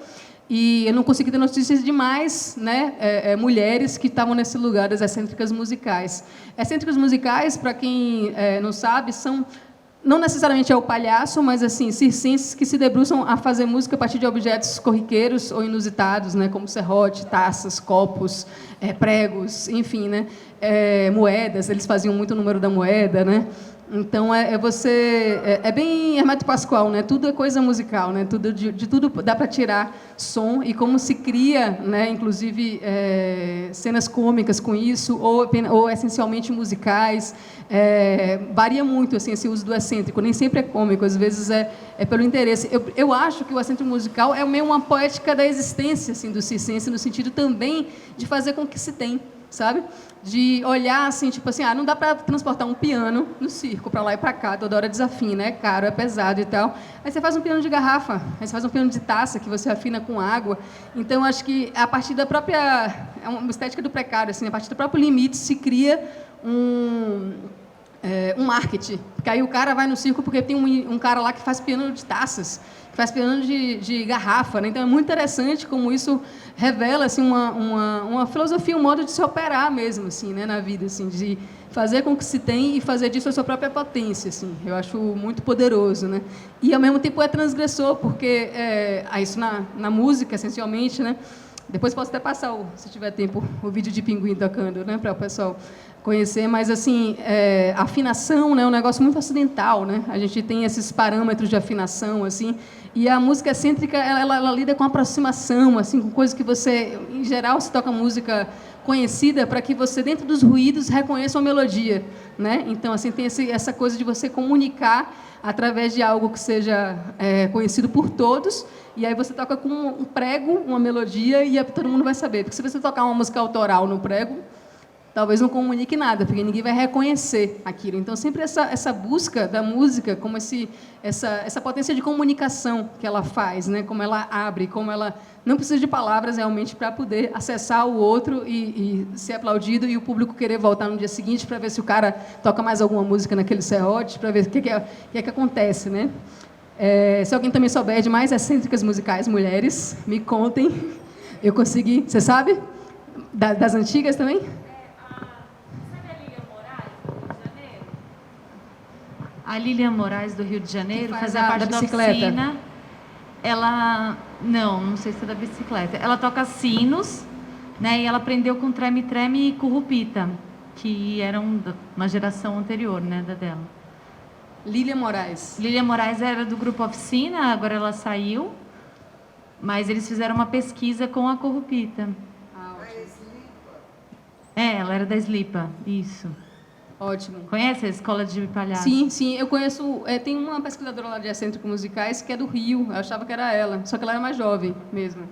E eu não consegui ter notícias de mais, né, mulheres que estavam nesse lugar das excêntricas musicais. Excêntricas musicais, para quem não sabe, são não necessariamente o palhaço, mas assim circenses que se debruçam a fazer música a partir de objetos corriqueiros ou inusitados, né, como serrote, taças, copos, pregos, enfim, né, moedas. Eles faziam muito o número da moeda, né? Então, é bem Hermeto Pascoal, né? Tudo é coisa musical, né? De tudo dá para tirar som, e como se cria, né, inclusive, cenas cômicas com isso, ou essencialmente musicais. Varia muito, assim, esse uso do excêntrico, nem sempre é cômico, às vezes é pelo interesse. Eu acho que o excêntrico musical é meio uma poética da existência, assim, do circense, no sentido também de fazer com que se tem. sabe? De olhar assim, tipo assim, não dá para transportar um piano no circo, para lá e para cá, toda hora desafina, é caro, é pesado e tal. Aí você faz um piano de garrafa, aí você faz um piano de taça, que você afina com água. Então, acho que a partir da própria... É uma estética do precário, assim, a partir do próprio limite se cria um marketing. Porque aí o cara vai no circo porque tem um cara lá que faz piano de taças, que faz piano de garrafa, né? Então, é muito interessante como isso revela assim, uma filosofia, um modo de se operar mesmo assim, né, na vida, assim, de fazer com que se tem e fazer disso a sua própria potência. Assim. Eu acho muito poderoso. Né? E, ao mesmo tempo, é transgressor, porque isso na música, essencialmente, né? Depois posso até passar, se tiver tempo, o vídeo de pinguim tocando, né, para o pessoal conhecer, mas assim, a afinação, né, é um negócio muito ocidental, né? A gente tem esses parâmetros de afinação, assim, e a música excêntrica, ela lida com aproximação, assim, com coisas que você, em geral, se toca música conhecida para que você, dentro dos ruídos, reconheça uma melodia, né? Então, assim, tem essa coisa de você comunicar através de algo que seja conhecido por todos, e aí você toca com um prego, uma melodia, e todo mundo vai saber. Porque se você tocar uma música autoral no prego, talvez não comunique nada, porque ninguém vai reconhecer aquilo. Então, sempre essa busca da música, como essa potência de comunicação que ela faz, né? Como ela abre, como ela não precisa de palavras realmente para poder acessar o outro e ser aplaudido, e o público querer voltar no dia seguinte para ver se o cara toca mais alguma música naquele serrote, para ver o que acontece. Né? Se alguém também souber de mais excêntricas musicais mulheres, me contem. Eu consegui... Você sabe? Das antigas também? A Lilian Moraes, do Rio de Janeiro, fazia parte da bicicleta. oficina. Ela... Não sei se é da bicicleta. Ela toca sinos, né? E ela aprendeu com treme-treme e currupita, que eram uma geração anterior, né, da dela. Lilian Moraes. Lilian Moraes era do grupo Oficina, agora ela saiu, mas eles fizeram uma pesquisa com a currupita. Ela era da Slipa, isso. Ótimo. Conhece a escola de palhaço? Sim, eu conheço. Tem uma pesquisadora lá de excêntricos musicais que é do Rio. Eu achava que era ela, só que ela era mais jovem mesmo.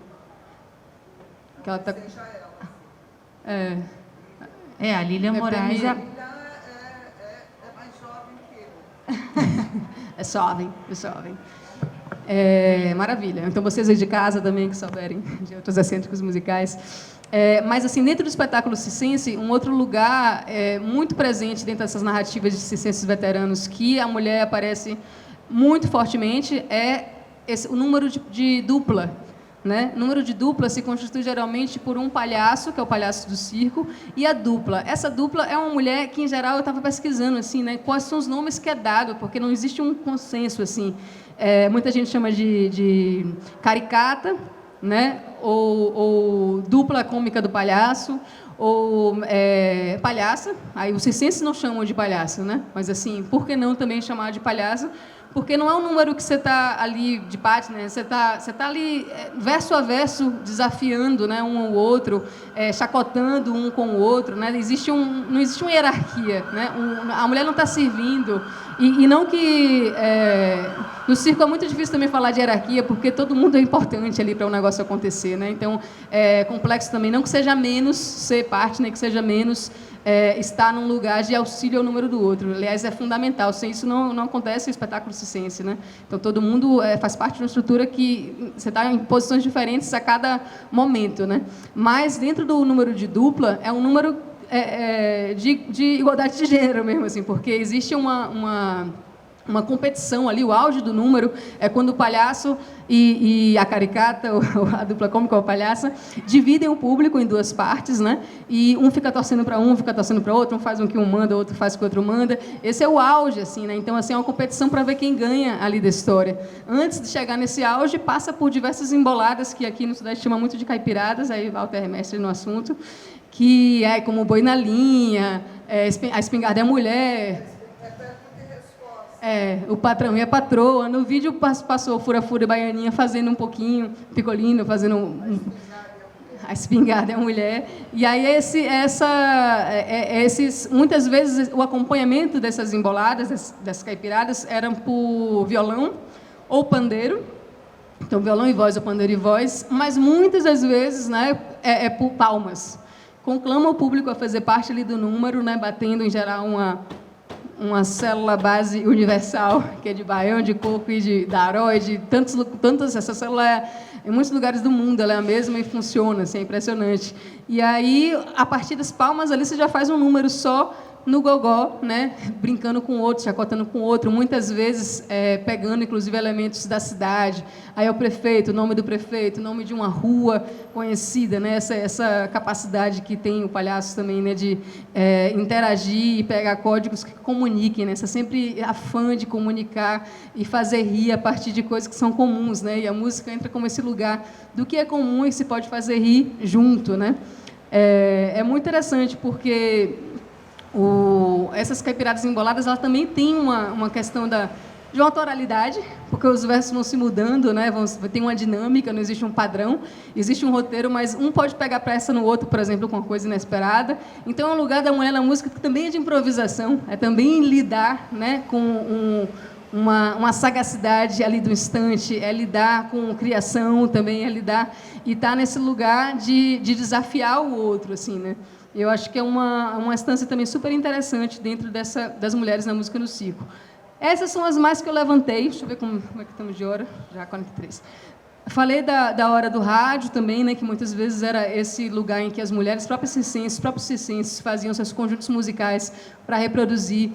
Que ela tá... a Lilian Moraes. É mais jovem que eu. É jovem. Maravilha. Então, vocês aí de casa também que souberem de outros excêntricos musicais. Mas, assim, dentro do espetáculo circense, um outro lugar muito presente dentro dessas narrativas de circenses veteranos que a mulher aparece muito fortemente é o número de dupla. Né? O número de dupla se constitui geralmente por um palhaço, que é o palhaço do circo, e a dupla. Essa dupla é uma mulher que, em geral, eu estava pesquisando assim, né, quais são os nomes que é dado, porque não existe um consenso. Assim. Muita gente chama de caricata, né? ou dupla cômica do palhaço, ou palhaça. Aí os circenses não chamam de palhaço, né? Mas, assim, por que não também chamar de palhaço? Porque não é um número que você está ali de parte, né? Você tá ali verso a verso desafiando, né, um ao outro, chacotando um com o outro, né? Não existe uma hierarquia, né? A mulher não está servindo. E não que... no circo é muito difícil também falar de hierarquia, porque todo mundo é importante ali para o negócio acontecer, né? Então, é complexo também. Não que seja menos ser parte, né? Que seja menos... estar num lugar de auxílio ao número do outro. Aliás, é fundamental. Sem isso não acontece o espetáculo circense, né? Então, todo mundo faz parte de uma estrutura que você está em posições diferentes a cada momento, né? Mas, dentro do número de dupla, é um número de igualdade de gênero mesmo, assim, porque existe uma competição ali. O auge do número é quando o palhaço e a caricata, ou a dupla cômica ou a palhaça, dividem o público em duas partes, né? E um fica torcendo para um, fica torcendo para outro, um faz o que um manda, o outro faz o que o outro manda. Esse é o auge, assim, né? Então, assim, é uma competição para ver quem ganha ali da história. Antes de chegar nesse auge, passa por diversas emboladas, que aqui no Sudeste chama muito de caipiradas, aí Walter é mestre no assunto, que é como o boi na linha, a espingarda é a mulher... o patrão e a patroa. No vídeo passou fura-fura e baianinha fazendo um pouquinho, picolino, fazendo a espingarda é a mulher. E aí muitas vezes o acompanhamento dessas emboladas, dessas caipiradas, eram por violão ou pandeiro. Então, violão e voz ou pandeiro e voz, mas muitas das vezes, né, por palmas. conclama o público a fazer parte ali do número, né, batendo, em geral, uma célula base universal, que é de baião, de coco e de daró, e de tantos, essa célula em muitos lugares do mundo, ela é a mesma e funciona, assim, é impressionante. E aí, a partir das palmas ali, você já faz um número só no gogó, né, brincando com o outro, chacotando com o outro, muitas vezes pegando, inclusive, elementos da cidade. Aí é o prefeito, o nome do prefeito, o nome de uma rua conhecida, né, essa capacidade que tem o palhaço também, né, de interagir e pegar códigos que comuniquem, né, você sempre afã de comunicar e fazer rir a partir de coisas que são comuns, né, e a música entra como esse lugar do que é comum e se pode fazer rir junto, né. É muito interessante porque essas caipiradas emboladas, ela também tem uma questão de uma autoralidade, porque os versos vão se mudando, né? Tem uma dinâmica, não existe um padrão, existe um roteiro, mas um pode pegar pressa no outro, por exemplo, com uma coisa inesperada. Então, é um lugar da mulher na música que também é de improvisação, é também lidar, né, com uma sagacidade ali do instante, é lidar com criação também, é lidar e estar nesse lugar de desafiar o outro, assim, né? Eu acho que é uma instância também super interessante dentro das mulheres na música no circo. Essas são as mais que eu levantei. Deixa eu ver como é que estamos de hora. Já 43. Falei da hora do rádio também, né, que muitas vezes era esse lugar em que as mulheres, próprios circenses, faziam seus conjuntos musicais para reproduzir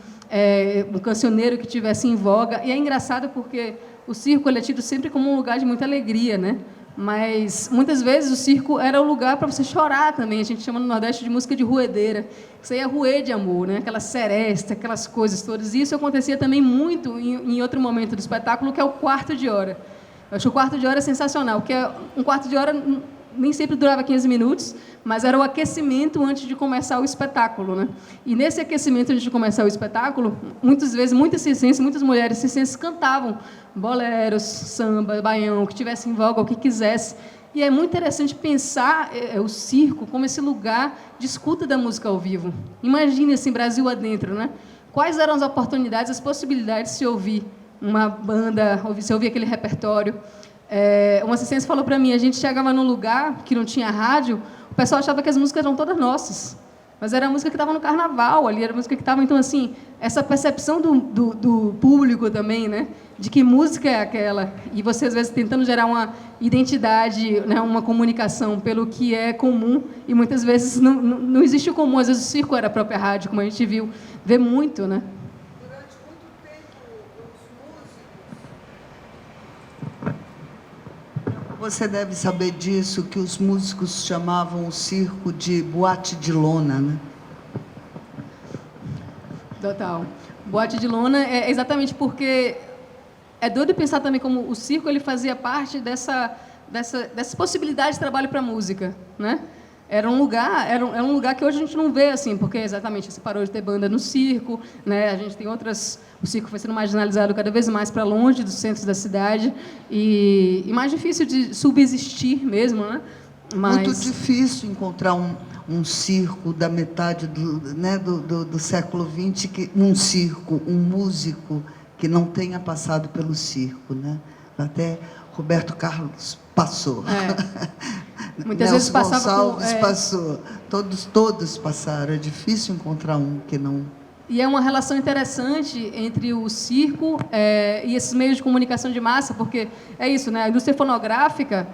um cancioneiro que tivesse em voga. E é engraçado porque o circo ele é tido sempre como um lugar de muita alegria, né? Mas, muitas vezes, o circo era o lugar para você chorar também. A gente chama no Nordeste de música de ruedeira. Isso aí é ruê de amor, né? Aquela seresta, aquelas coisas todas. E isso acontecia também muito em outro momento do espetáculo, que é o quarto de hora. Eu acho que o quarto de hora é sensacional, porque um quarto de hora nem sempre durava 15 minutos, mas era o aquecimento antes de começar o espetáculo, né? E nesse aquecimento antes de começar o espetáculo, muitas vezes, muitas mulheres circenses cantavam boleros, samba, baião, o que tivesse em voga, o que quisesse. E é muito interessante pensar o circo como esse lugar de escuta da música ao vivo. Imagine, assim, Brasil adentro, né? Quais eram as oportunidades, as possibilidades de se ouvir uma banda, se ouvir aquele repertório. Uma assistência falou para mim, a gente chegava num lugar que não tinha rádio, o pessoal achava que as músicas eram todas nossas, mas era a música que estava no carnaval, ali era a música que estava... Então, assim, essa percepção do público também, né, de que música é aquela, e você, às vezes, tentando gerar uma identidade, né, uma comunicação pelo que é comum, e muitas vezes não existe o comum, às vezes o circo era a própria rádio, como a gente vê muito, né? Você deve saber disso, que os músicos chamavam o circo de boate de lona, né? Total. Boate de lona é exatamente porque é doido pensar também como o circo ele fazia parte dessa possibilidade de trabalho para a música, né? Era um lugar que hoje a gente não vê assim, porque exatamente se parou de ter banda no circo, né? A gente tem outras, o circo foi sendo marginalizado cada vez mais para longe dos centros da cidade e mais difícil de subsistir mesmo, né? Muito difícil encontrar um circo da metade do século XX, um circo, um músico que não tenha passado pelo circo, né? Até Roberto Carlos passou. Muitas vezes passava Gonçalves passou. Todos passaram. É difícil encontrar um que não... E é uma relação interessante entre o circo e esses meios de comunicação de massa, porque é isso, né? A indústria fonográfica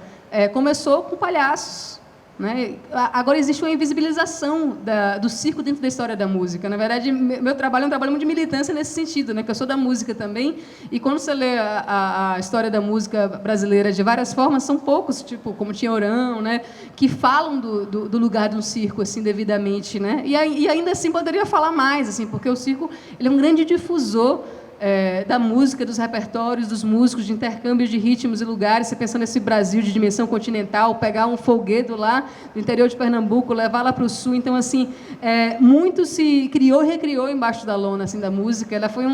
começou com palhaços, né? Agora existe uma invisibilização do circo dentro da história da música. Na verdade, meu trabalho é um trabalho muito de militância nesse sentido, né? Porque eu sou da música também, e quando você lê a história da música brasileira de várias formas, são poucos, tipo, como Tinhorão, né? Que falam do lugar do circo, assim, devidamente, né? E ainda assim poderia falar mais, assim, porque o circo ele é um grande difusor da música, dos repertórios, dos músicos, de intercâmbios de ritmos e lugares. Você pensando nesse Brasil de dimensão continental, pegar um folguedo lá do interior de Pernambuco, levar lá para o sul. Então, assim, muito se criou e recriou embaixo da lona, assim, da música. Ela foi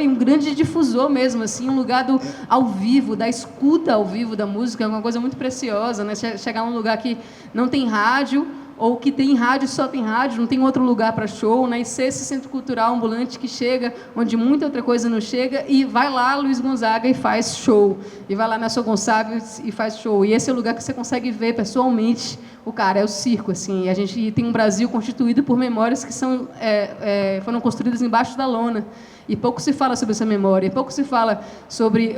um grande difusor mesmo, assim, um lugar ao vivo, da escuta ao vivo da música, é uma coisa muito preciosa, né? Chegar num lugar que não tem rádio, ou que tem rádio, só tem rádio, não tem outro lugar para show, né? E ser esse centro cultural ambulante que chega onde muita outra coisa não chega, e vai lá Luiz Gonzaga e faz show, e vai lá Nelson Gonçalves e faz show, e esse é o lugar que você consegue ver pessoalmente o cara, é o circo, assim. A gente tem um Brasil constituído por memórias que foram construídas embaixo da lona, e pouco se fala sobre essa memória, e pouco se fala sobre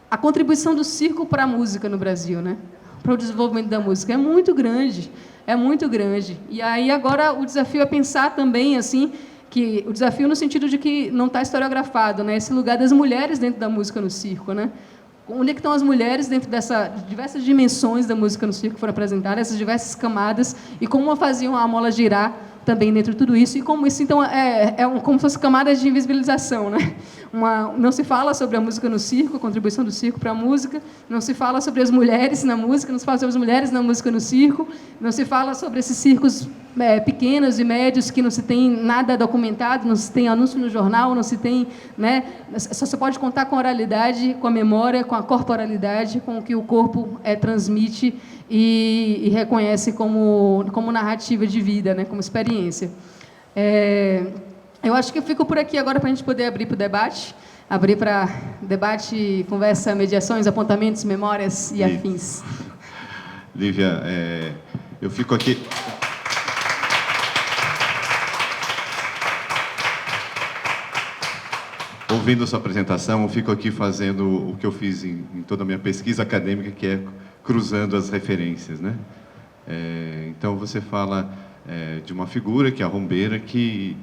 a contribuição do circo para a música no Brasil, né? Para o desenvolvimento da música. É muito grande, é muito grande. E aí agora o desafio é pensar também, assim, que o desafio no sentido de que não está historiografado, né? Esse lugar das mulheres dentro da música no circo, né? Onde é que estão as mulheres dentro dessas diversas dimensões da música no circo que foram apresentadas, essas diversas camadas, e como faziam a mola girar também dentro de tudo isso, e como isso, então, como se fossem camadas de invisibilização, né? Não se fala sobre a música no circo, a contribuição do circo para a música, não se fala sobre as mulheres na música, não se fala sobre as mulheres na música no circo, não se fala sobre esses circos pequenos e médios que não se tem nada documentado, não se tem anúncio no jornal, não se tem, né? Só se pode contar com a oralidade, com a memória, com a corporalidade, com o que o corpo transmite e reconhece como narrativa de vida, né? Como experiência. Eu acho que eu fico por aqui agora para a gente poder abrir para o debate, abrir para debate, conversa, mediações, apontamentos, memórias e afins. Lívia, eu fico aqui... Ouvindo a sua apresentação, eu fico aqui fazendo o que eu fiz em toda a minha pesquisa acadêmica, que é cruzando as referências, né? Então, você fala de uma figura, que é a rumbeira, que,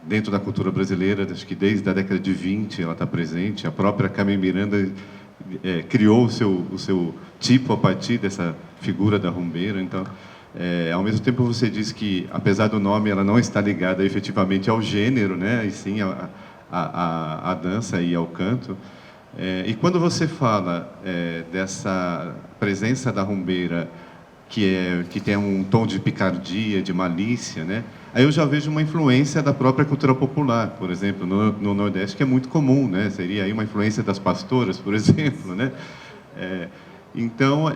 dentro da cultura brasileira, acho que desde a década de 20 ela está presente. A própria Carmen Miranda criou o seu tipo a partir dessa figura da rumbeira. Então, ao mesmo tempo, você diz que, apesar do nome, ela não está ligada efetivamente ao gênero, né? E sim à dança e ao canto. E quando você fala dessa presença da rumbeira, que tem um tom de picardia, de malícia, né? Aí eu já vejo uma influência da própria cultura popular, por exemplo, no Nordeste, que é muito comum, né? Seria aí uma influência das pastoras, por exemplo, né? Então,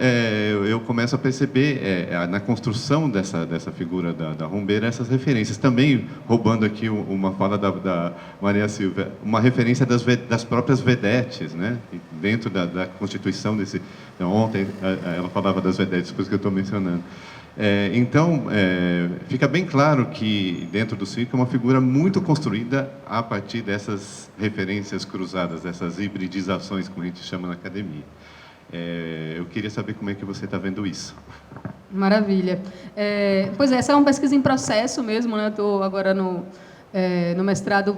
eu começo a perceber, na construção dessa figura da rumbeira, essas referências. Também, roubando aqui uma fala da Maria Silvia, uma referência das próprias vedetes, né? Dentro da constituição desse... Então, ontem, ela falava das vedetes, por isso que eu estou mencionando. Então, fica bem claro que, dentro do circo, é uma figura muito construída a partir dessas referências cruzadas, dessas hibridizações, como a gente chama na academia. Eu queria saber como é que você está vendo isso. Maravilha. Pois essa é uma pesquisa em processo mesmo, né? Estou agora no mestrado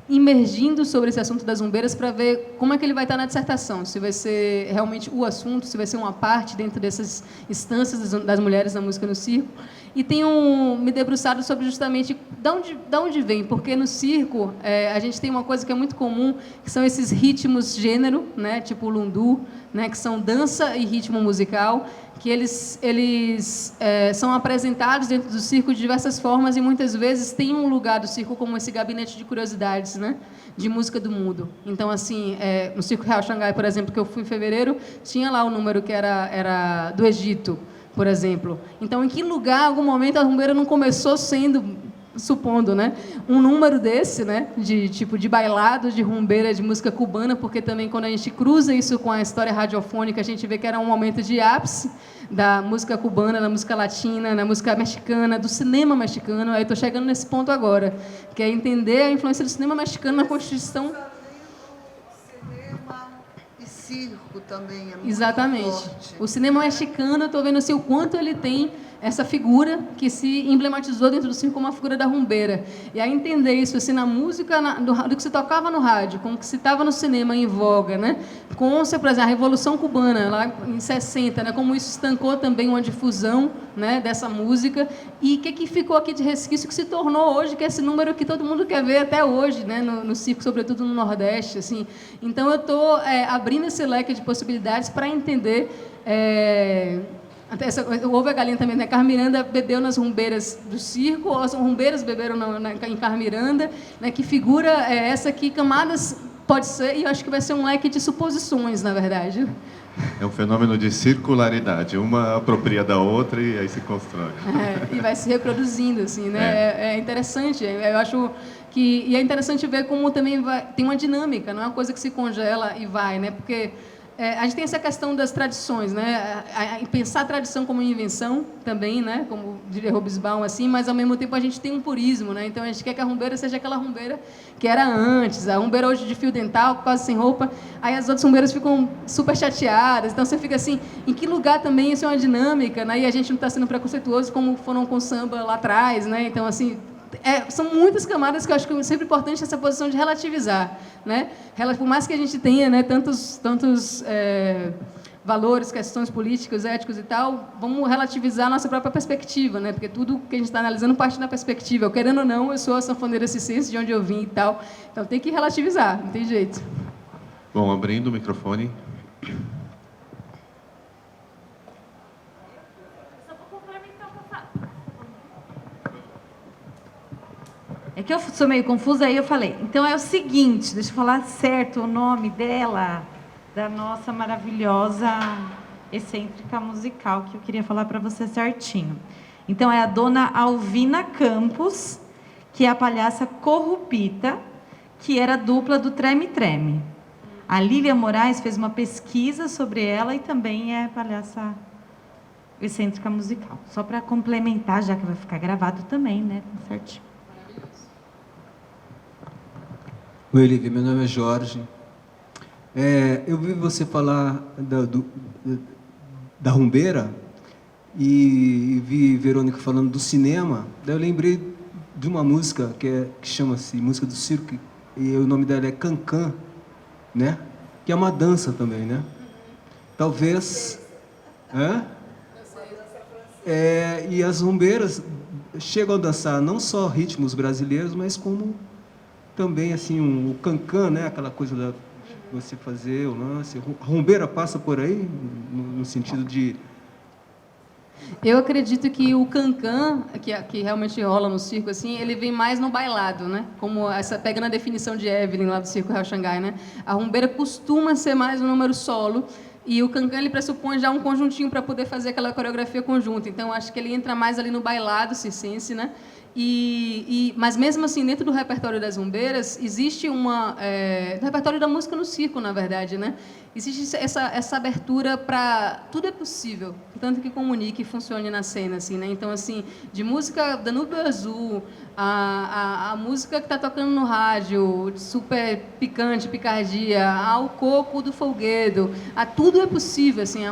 imergindo sobre esse assunto das rumbeiras para ver como é que ele vai estar na dissertação, se vai ser realmente o assunto, se vai ser uma parte dentro dessas instâncias das mulheres na música no circo. E tenho me debruçado sobre justamente de onde vem, porque no circo a gente tem uma coisa que é muito comum, que são esses ritmos gênero, né, tipo o lundu, né, que são dança e ritmo musical, que eles são apresentados dentro do circo de diversas formas e muitas vezes tem um lugar do circo como esse gabinete de curiosidades, né, de música do mundo. Então, assim, no Circo Real Xangai, por exemplo, que eu fui em fevereiro, tinha lá o número que era do Egito, por exemplo. Então, em que lugar, em algum momento, a rumbeira não começou sendo, supondo, né, um número desse, né, de bailado, de rumbeira, de música cubana, porque também quando a gente cruza isso com a história radiofônica, a gente vê que era um momento de ápice da música cubana, da música latina, da música mexicana, do cinema mexicano. Aí estou chegando nesse ponto agora, que é entender a influência do cinema mexicano na Constituição. Circo também é muito Exatamente. Forte. O cinema mexicano, eu estou vendo assim, o quanto ele tem essa figura que se emblematizou dentro do circo como a figura da rumbeira. E aí entender isso assim, na música, do que se tocava no rádio, com o que se estava no cinema em voga, né? Com, por exemplo, a Revolução Cubana, lá em 60, né? Como isso estancou também uma difusão, né, dessa música. E o que ficou aqui de resquício que se tornou hoje, que é esse número que todo mundo quer ver até hoje, né? No circo, sobretudo no Nordeste. Assim. Então, eu estou abrindo esse leque de possibilidades para entender... o Ovo e a Galinha também, né? Carmen Miranda bebeu nas rumbeiras do circo, as rumbeiras beberam em Carmen Miranda, né? Que figura é essa aqui, camadas Pode ser, e eu acho que vai ser um leque de suposições, na verdade. É um fenômeno de circularidade. Uma apropria da outra e aí se constrói. E vai se reproduzindo, assim, né? É interessante. Eu acho que... E é interessante ver como também tem uma dinâmica, não é uma coisa que se congela e vai, né? Porque a gente tem essa questão das tradições, né? Pensar a tradição como invenção também, né? Como diria Hobsbawm, assim, mas ao mesmo tempo a gente tem um purismo, né? Então a gente quer que a rumbeira seja aquela rumbeira que era antes. A rumbeira hoje de fio dental, quase sem roupa, aí as outras rumbeiras ficam super chateadas. Então você fica assim, em que lugar também isso é uma dinâmica, né? E a gente não está sendo preconceituoso como foram com o samba lá atrás, né? Então assim, são muitas camadas que eu acho que é sempre importante essa posição de relativizar, né? Por mais que a gente tenha, né, tantos valores, questões políticas, éticos e tal, vamos relativizar a nossa própria perspectiva, né? Porque tudo que a gente está analisando parte da perspectiva. Eu, querendo ou não, eu sou a sanfoneira circense, de onde eu vim e tal. Então tem que relativizar, não tem jeito. Bom, abrindo o microfone. É que eu sou meio confusa, aí eu falei. Então é o seguinte, deixa eu falar certo o nome dela, da nossa maravilhosa excêntrica musical, que eu queria falar para você certinho. Então é a dona Alvina Campos, que é a palhaça Corrupita, que era dupla do Treme Treme. A Lília Moraes fez uma pesquisa sobre ela e também é palhaça excêntrica musical. Só para complementar, já que vai ficar gravado também, né? Certinho. Oi, Lívia, meu nome é Jorge. Eu vi você falar da rumbeira e vi Verônica falando do cinema. Daí eu lembrei de uma música que chama-se Música do Circo, e o nome dela é Cancan, né? Que é uma dança também, né? Talvez... e as rumbeiras chegam a dançar não só ritmos brasileiros, mas como também assim o cancan, né? Aquela coisa de você fazer o lance. A rumbeira passa por aí no sentido de... Eu acredito que o cancan, que realmente rola no circo, assim, ele vem mais no bailado, né? Como pega na definição de Evelyn lá do Circo Real Xangai, né? A rumbeira costuma ser mais um número solo, e o cancan ele pressupõe já um conjuntinho para poder fazer aquela coreografia conjunta. Então acho que ele entra mais ali no bailado circense, né? Mas mesmo assim, dentro do repertório das rumbeiras, existe do repertório da música no circo, na verdade, né? Existe essa abertura para tudo é possível, tanto que comunique e funcione na cena, assim, né? Então, assim, de música Danúbio Azul, a música que está tocando no rádio, super picante, picardia, ao coco do folguedo, tudo é possível, assim,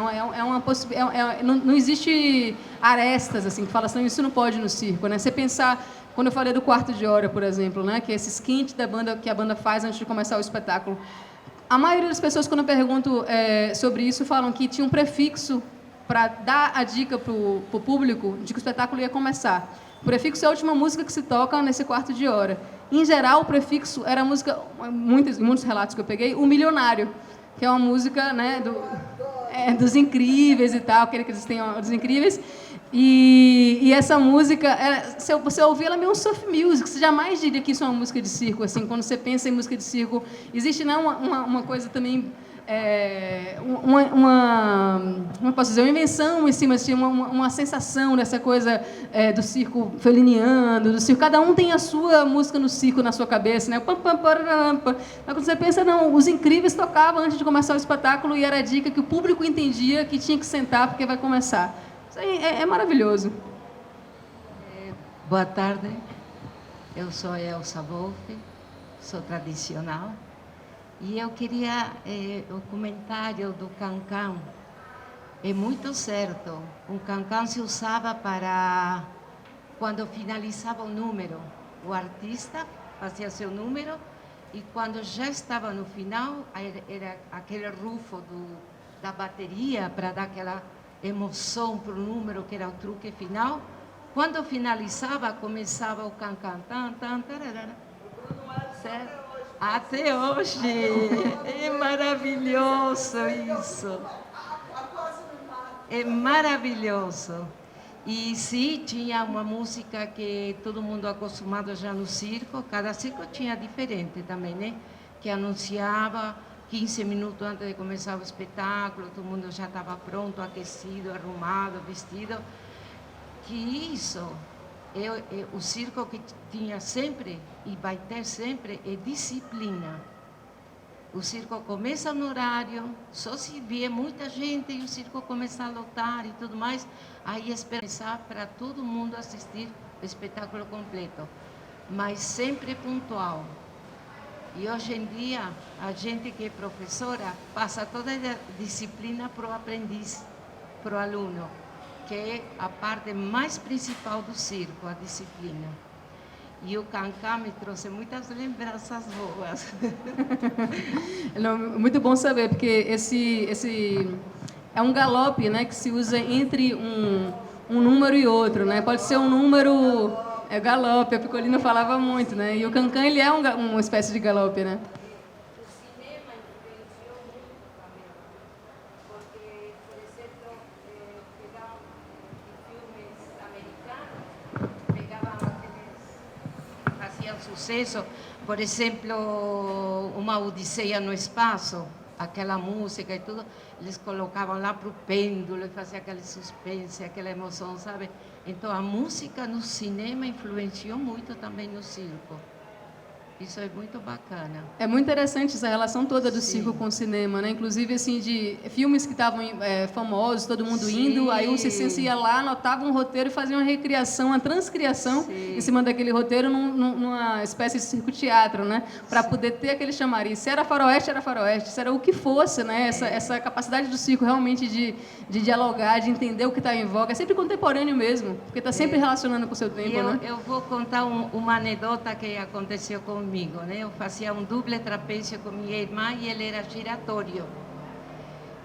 não existe arestas, assim, que fala assim, isso não pode no circo, né? Você pensar, quando eu falei do quarto de hora, por exemplo, né? Que é esse skint da banda, que a banda faz antes de começar o espetáculo. A maioria das pessoas, quando eu pergunto sobre isso, falam que tinha um prefixo para dar a dica para o público de que o espetáculo ia começar. O prefixo é a última música que se toca nesse quarto de hora. Em geral, o prefixo era a música, muitos relatos que eu peguei, O Milionário, que é uma música, né, dos Incríveis e tal, aquele que eles têm dos Incríveis. E essa música, se você ouvir, ela é meio um surf music. Você jamais diria que isso é uma música de circo. Assim, quando você pensa em música de circo, existe não uma coisa também, como posso dizer, uma invenção em cima, assim, uma sensação dessa coisa do circo feliniano, do circo. Cada um tem a sua música no circo na sua cabeça, né? Mas quando você pensa, não, os Incríveis tocavam antes de começar o espetáculo e era a dica que o público entendia que tinha que sentar porque vai começar. Isso aí é maravilhoso. Boa tarde, eu sou Elsa Wolff, sou tradicional. E eu queria, o comentário do cancan é muito certo. O cancan se usava para, quando finalizava o número, o artista fazia seu número e quando já estava no final, era aquele rufo da bateria para dar aquela emoção para o número, que era o truque final. Quando finalizava, começava o cancan. Certo? Até hoje. É maravilhoso isso. É maravilhoso. E sim, tinha uma música que todo mundo acostumado já no circo. Cada circo tinha diferente também, né? que anunciava 15 minutos antes de começar o espetáculo, todo mundo já estava pronto, aquecido, arrumado, vestido. Que isso, o circo que tinha sempre e vai ter sempre é disciplina. O circo começa no horário, só se vier muita gente e o circo começa a lotar e tudo mais, aí esperar para todo mundo assistir o espetáculo completo, mas sempre pontual. E hoje em dia, a gente que é professora passa toda a disciplina para o aprendiz, para o aluno, que é a parte mais principal do circo, a disciplina. E o Cancã me trouxe muitas lembranças boas. Não, muito bom saber, porque esse é um galope, né, que se usa entre um número e outro, né? Pode ser um número, galope, a Picolina falava muito, né? E o Cancã, ele é uma espécie de galope, né? Sucesso, por exemplo, uma Odisseia no Espaço, aquela música e tudo, eles colocavam lá para o pêndulo e faziam aquele suspense, aquela emoção, sabe? Então a música no cinema influenciou muito também no circo. Isso é muito bacana. É muito interessante essa relação toda do circo com o cinema, né? Inclusive, assim, de filmes que estavam famosos, todo mundo indo, aí o circense ia lá, anotava um roteiro e fazia uma recriação, uma transcriação em cima daquele roteiro numa espécie de circo-teatro, né? Para poder ter aquele chamariz. Se era faroeste, era faroeste. Se era o que fosse, né? Essa capacidade do circo realmente de dialogar, de entender o que está em voga. É sempre contemporâneo mesmo, porque está sempre relacionando com o seu tempo, né? Eu vou contar uma anedota que aconteceu comigo. Né? Eu fazia um duplo trapézio com minha irmã e ele era giratório.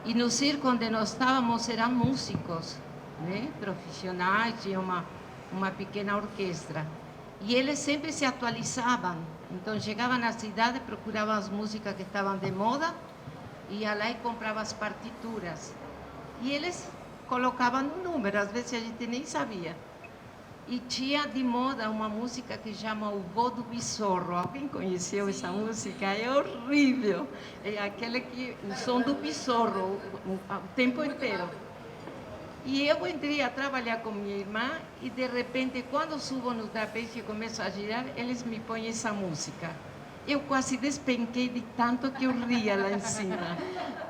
E no circo onde nós estávamos eram músicos, né? Profissionais, tinha uma pequena orquestra. E eles sempre se atualizavam. Então chegavam na cidade, procuravam as músicas que estavam de moda, ia lá e comprava as partituras. E eles colocavam um número, às vezes a gente nem sabia. E tinha de moda uma música que chama O Vô do Besorro. Alguém conheceu essa música? É horrível. É aquele que o som do besorro o tempo inteiro. E eu entrei a trabalhar com minha irmã e, de repente, quando subo no trapézio e começo a girar, eles me põem essa música. Eu quase despenquei de tanto que eu ria lá em cima.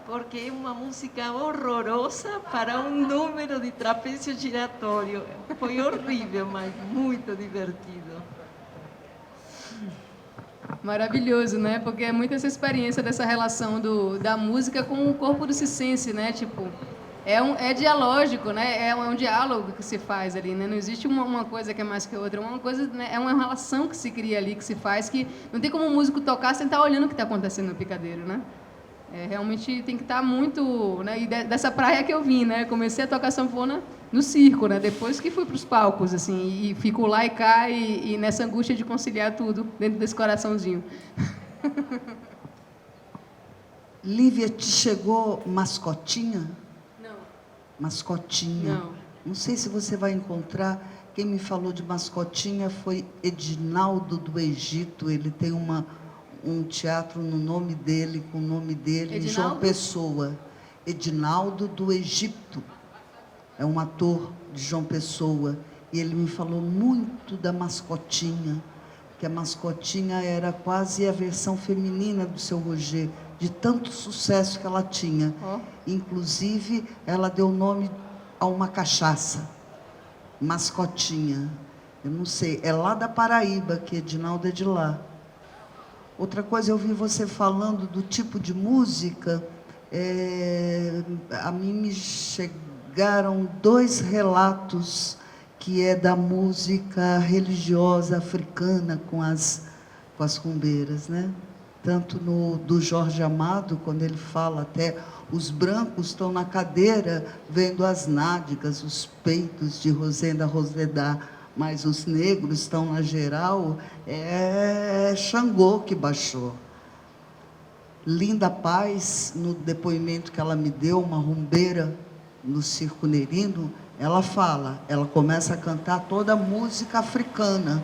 Porque é uma música horrorosa para um número de trapézio giratório. Foi horrível, mas muito divertido. Maravilhoso, né? Porque é muito essa experiência dessa relação da música com o corpo do circense, né? Tipo, é dialógico, né? É um diálogo que se faz ali, né? Não existe uma coisa que é mais que outra. Uma coisa, né? É uma relação que se cria ali, que se faz, que não tem como o músico tocar sem estar olhando o que está acontecendo no picadeiro, né? Realmente tem que estar muito, né? E dessa praia que eu vim, né? Comecei a tocar sanfona no circo, né? Depois que fui para os palcos, assim, e fico lá e cá e nessa angústia de conciliar tudo dentro desse coraçãozinho. Lívia, te chegou mascotinha? Não. Mascotinha? Não. Não sei se você vai encontrar. Quem me falou de mascotinha foi Edinaldo do Egito. Ele tem um teatro no nome dele, com o nome dele, Edinaldo? João Pessoa. Edinaldo do Egito. É um ator de João Pessoa. E ele me falou muito da mascotinha, que a mascotinha era quase a versão feminina do Seu Roger, de tanto sucesso que ela tinha. Inclusive, ela deu nome a uma cachaça, mascotinha. Eu não sei, é lá da Paraíba, que Edinaldo é de lá. Outra coisa, eu vi você falando do tipo de música, a mim me chegaram 2 relatos que é da música religiosa africana com as rumbeiras, né? Tanto do Jorge Amado, quando ele fala até os brancos estão na cadeira vendo as nádegas, os peitos de Rosenda Rosedá, mas os negros estão na geral, é Xangô que baixou. Linda Paz, no depoimento que ela me deu, uma rumbeira no Circo Nerino, ela começa a cantar toda a música africana.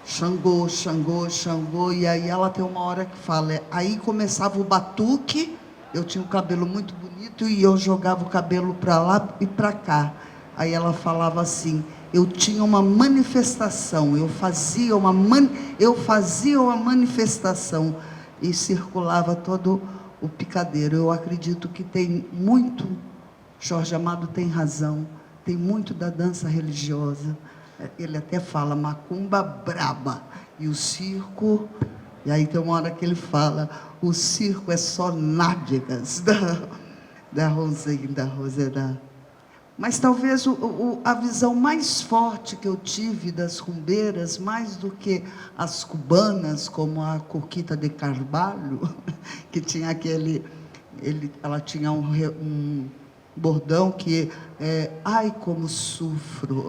Xangô, Xangô, Xangô, e aí ela tem uma hora que fala, aí começava o batuque, eu tinha um cabelo muito bonito e eu jogava o cabelo para lá e para cá. Aí ela falava assim, eu tinha uma manifestação, eu fazia uma manifestação e circulava todo o picadeiro. Eu acredito que tem muito, Jorge Amado tem razão, tem muito da dança religiosa. Ele até fala macumba braba, e o circo, e aí tem uma hora que ele fala, o circo é só nádegas da Roseira. Mas talvez a visão mais forte que eu tive das rumbeiras, mais do que as cubanas, como a Coquita de Carvalho, que tinha ela tinha um bordão que é, ai como sofro.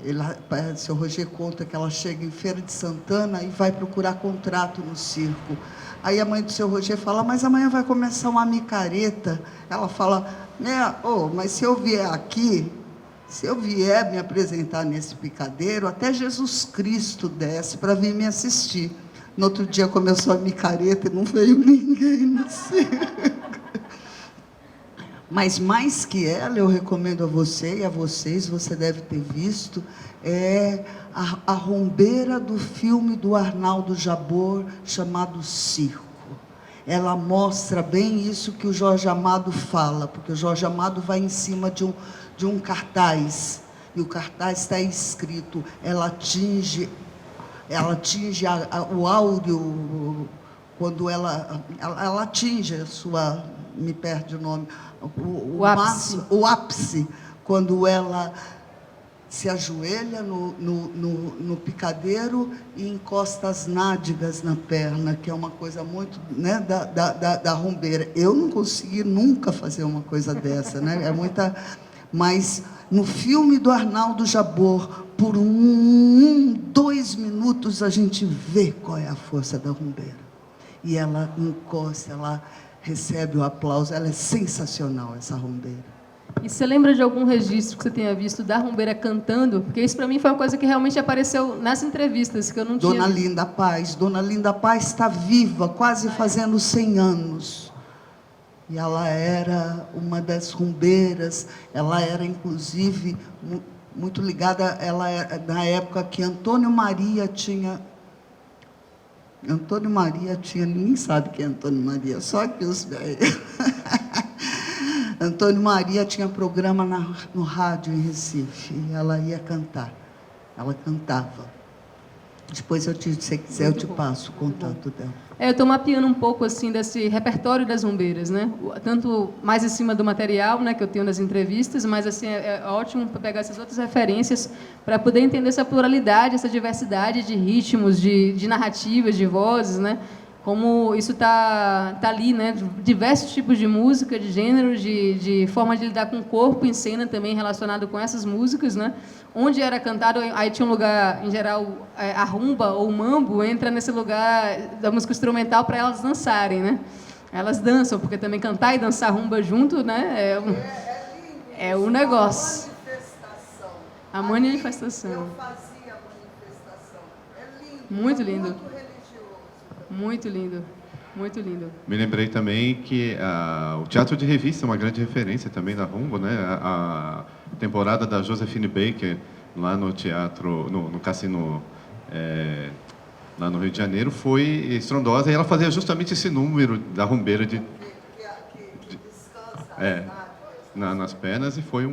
O seu Roger conta que ela chega em Feira de Santana e vai procurar contrato no circo. Aí a mãe do seu Roger fala, mas amanhã vai começar uma micareta. Ela fala, né, mas se eu vier aqui, se eu vier me apresentar nesse picadeiro, até Jesus Cristo desce para vir me assistir. No outro dia começou a micareta e não veio ninguém no circo. Mas mais que ela, eu recomendo a você e a vocês, você deve ter visto, é a rumbeira do filme do Arnaldo Jabor, chamado Circo. Ela mostra bem isso que o Jorge Amado fala, porque o Jorge Amado vai em cima de um cartaz, e o cartaz está escrito, ela atinge o áureo, quando ela atinge a sua, me perde o nome, o ápice, quando ela se ajoelha no picadeiro e encosta as nádegas na perna, que é uma coisa muito, né, da rumbeira. Eu não consegui nunca fazer uma coisa dessa, né? É muita. Mas no filme do Arnaldo Jabor, por 2 minutos a gente vê qual é a força da rumbeira. E ela encosta, ela recebe o aplauso, ela é sensacional, essa rumbeira. E você lembra de algum registro que você tenha visto da rumbeira cantando? Porque isso para mim foi uma coisa que realmente apareceu nas entrevistas, que eu não tinha... Dona Linda Paz está viva, quase fazendo 100 anos. E ela era uma das rumbeiras, ela era inclusive muito ligada, ela era, na época que Antônio Maria tinha, ninguém sabe quem é Antônio Maria, só que os velhos. Antônio Maria tinha programa no rádio em Recife, e ela ia cantar, ela cantava. Depois, se você quiser, eu te passo o contato dela. Eu estou mapeando um pouco assim desse repertório das rumbeiras, né? Tanto mais em cima do material, né, que eu tenho nas entrevistas, mas assim é ótimo pegar essas outras referências para poder entender essa pluralidade, essa diversidade de ritmos, de narrativas, de vozes, né? Como isso tá ali, né? Diversos tipos de música, de gêneros, de forma de lidar com o corpo em cena também relacionado com essas músicas, né? Onde era cantado, aí tinha um lugar, em geral, a rumba ou o mambo entra nesse lugar da música instrumental para elas dançarem, né? Elas dançam, porque também cantar e dançar rumba junto, né? É um negócio. A manifestação. Eu fazia a manifestação. É lindo. Muito lindo. Muito lindo, muito lindo. Me lembrei também que o teatro de revista é uma grande referência também da rumba, né? A temporada da Josephine Baker, lá no teatro, no Cassino, lá no Rio de Janeiro, foi estrondosa, e ela fazia justamente esse número da rumbeira nas pernas, e foi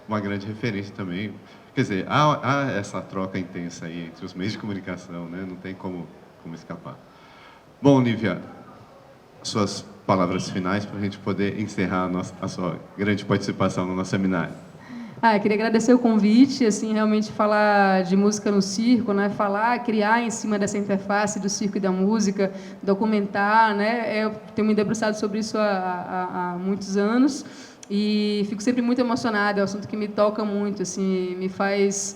uma grande referência também. Quer dizer, há essa troca intensa aí entre os meios de comunicação, né? Não tem como escapar. Bom, Nívia, suas palavras finais para a gente poder encerrar a sua grande participação no nosso seminário. Eu queria agradecer o convite, assim, realmente falar de música no circo, né? Criar em cima dessa interface do circo e da música, documentar, né? Eu tenho me debruçado sobre isso há muitos anos e fico sempre muito emocionada, é um assunto que me toca muito, assim, me faz...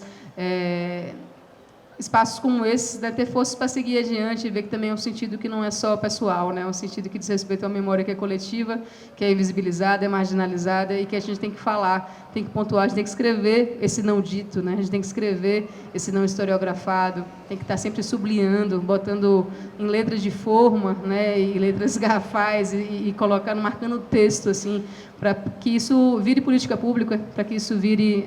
espaços como esses, né, ter forças para seguir adiante e ver que também é um sentido que não é só pessoal, né, é um sentido que diz respeito a uma memória que é coletiva, que é invisibilizada, é marginalizada e que a gente tem que falar, tem que pontuar, a gente tem que escrever esse não dito, né? A gente tem que escrever esse não historiografado, tem que estar sempre sublinhando, botando em letras de forma, né? E letras garrafais e colocando, marcando o texto, assim, para que isso vire política pública, para que isso vire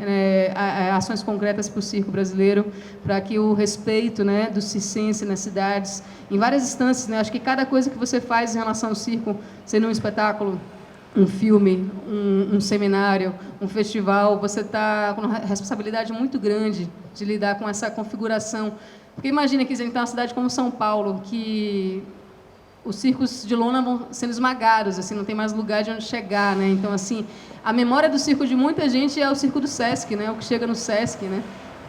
ações concretas para o circo brasileiro, para que o respeito, né, do circense nas cidades, em várias instâncias, né? Acho que cada coisa que você faz em relação ao circo, sendo um espetáculo, um filme, um seminário, um festival, você está com uma responsabilidade muito grande de lidar com essa configuração. Porque imagina que a gente tem uma cidade como São Paulo, que os circos de lona vão sendo esmagados, assim, não tem mais lugar de onde chegar, né? Então, assim, a memória do circo de muita gente é o circo do Sesc, né? O que chega no Sesc, né?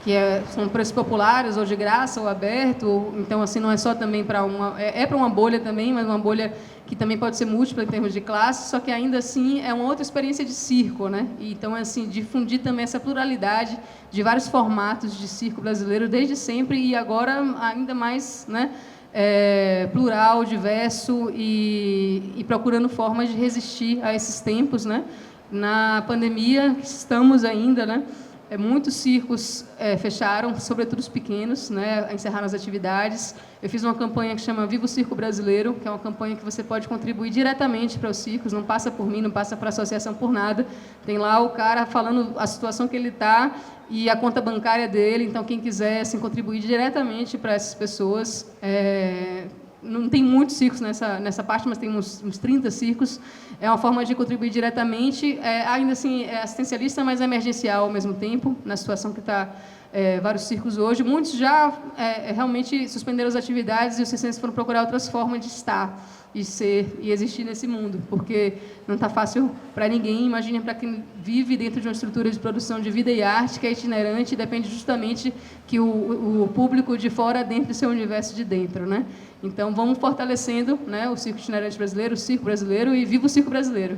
Que são preços populares, ou de graça, ou aberto. Então, assim, não é só também para uma... É para uma bolha também, mas uma bolha que também pode ser múltipla em termos de classe, só que ainda assim é uma outra experiência de circo, né? E, então, assim, difundir também essa pluralidade de vários formatos de circo brasileiro desde sempre e agora ainda mais, né? Plural, diverso e procurando formas de resistir a esses tempos, né? Na pandemia estamos ainda, né? Muitos circos fecharam, sobretudo os pequenos, né? Encerraram as atividades. Eu fiz uma campanha que chama Viva o Circo Brasileiro, que é uma campanha que você pode contribuir diretamente para os circos, não passa por mim, não passa para a associação por nada. Tem lá o cara falando a situação que ele está e a conta bancária dele, então quem quiser assim, contribuir diretamente para essas pessoas... Não tem muitos circos nessa parte, mas tem uns 30 circos. É uma forma de contribuir diretamente, ainda assim é assistencialista, mas é emergencial ao mesmo tempo, na situação que está vários circos hoje. Muitos já realmente suspenderam as atividades e os circenses foram procurar outras formas de estar e ser e existir nesse mundo, porque não está fácil para ninguém. Imagina para quem vive dentro de uma estrutura de produção de vida e arte que é itinerante e depende justamente que o público de fora adentre o seu universo de dentro, né? Então, vamos fortalecendo, né, o circo itinerante brasileiro, o circo brasileiro e viva o circo brasileiro!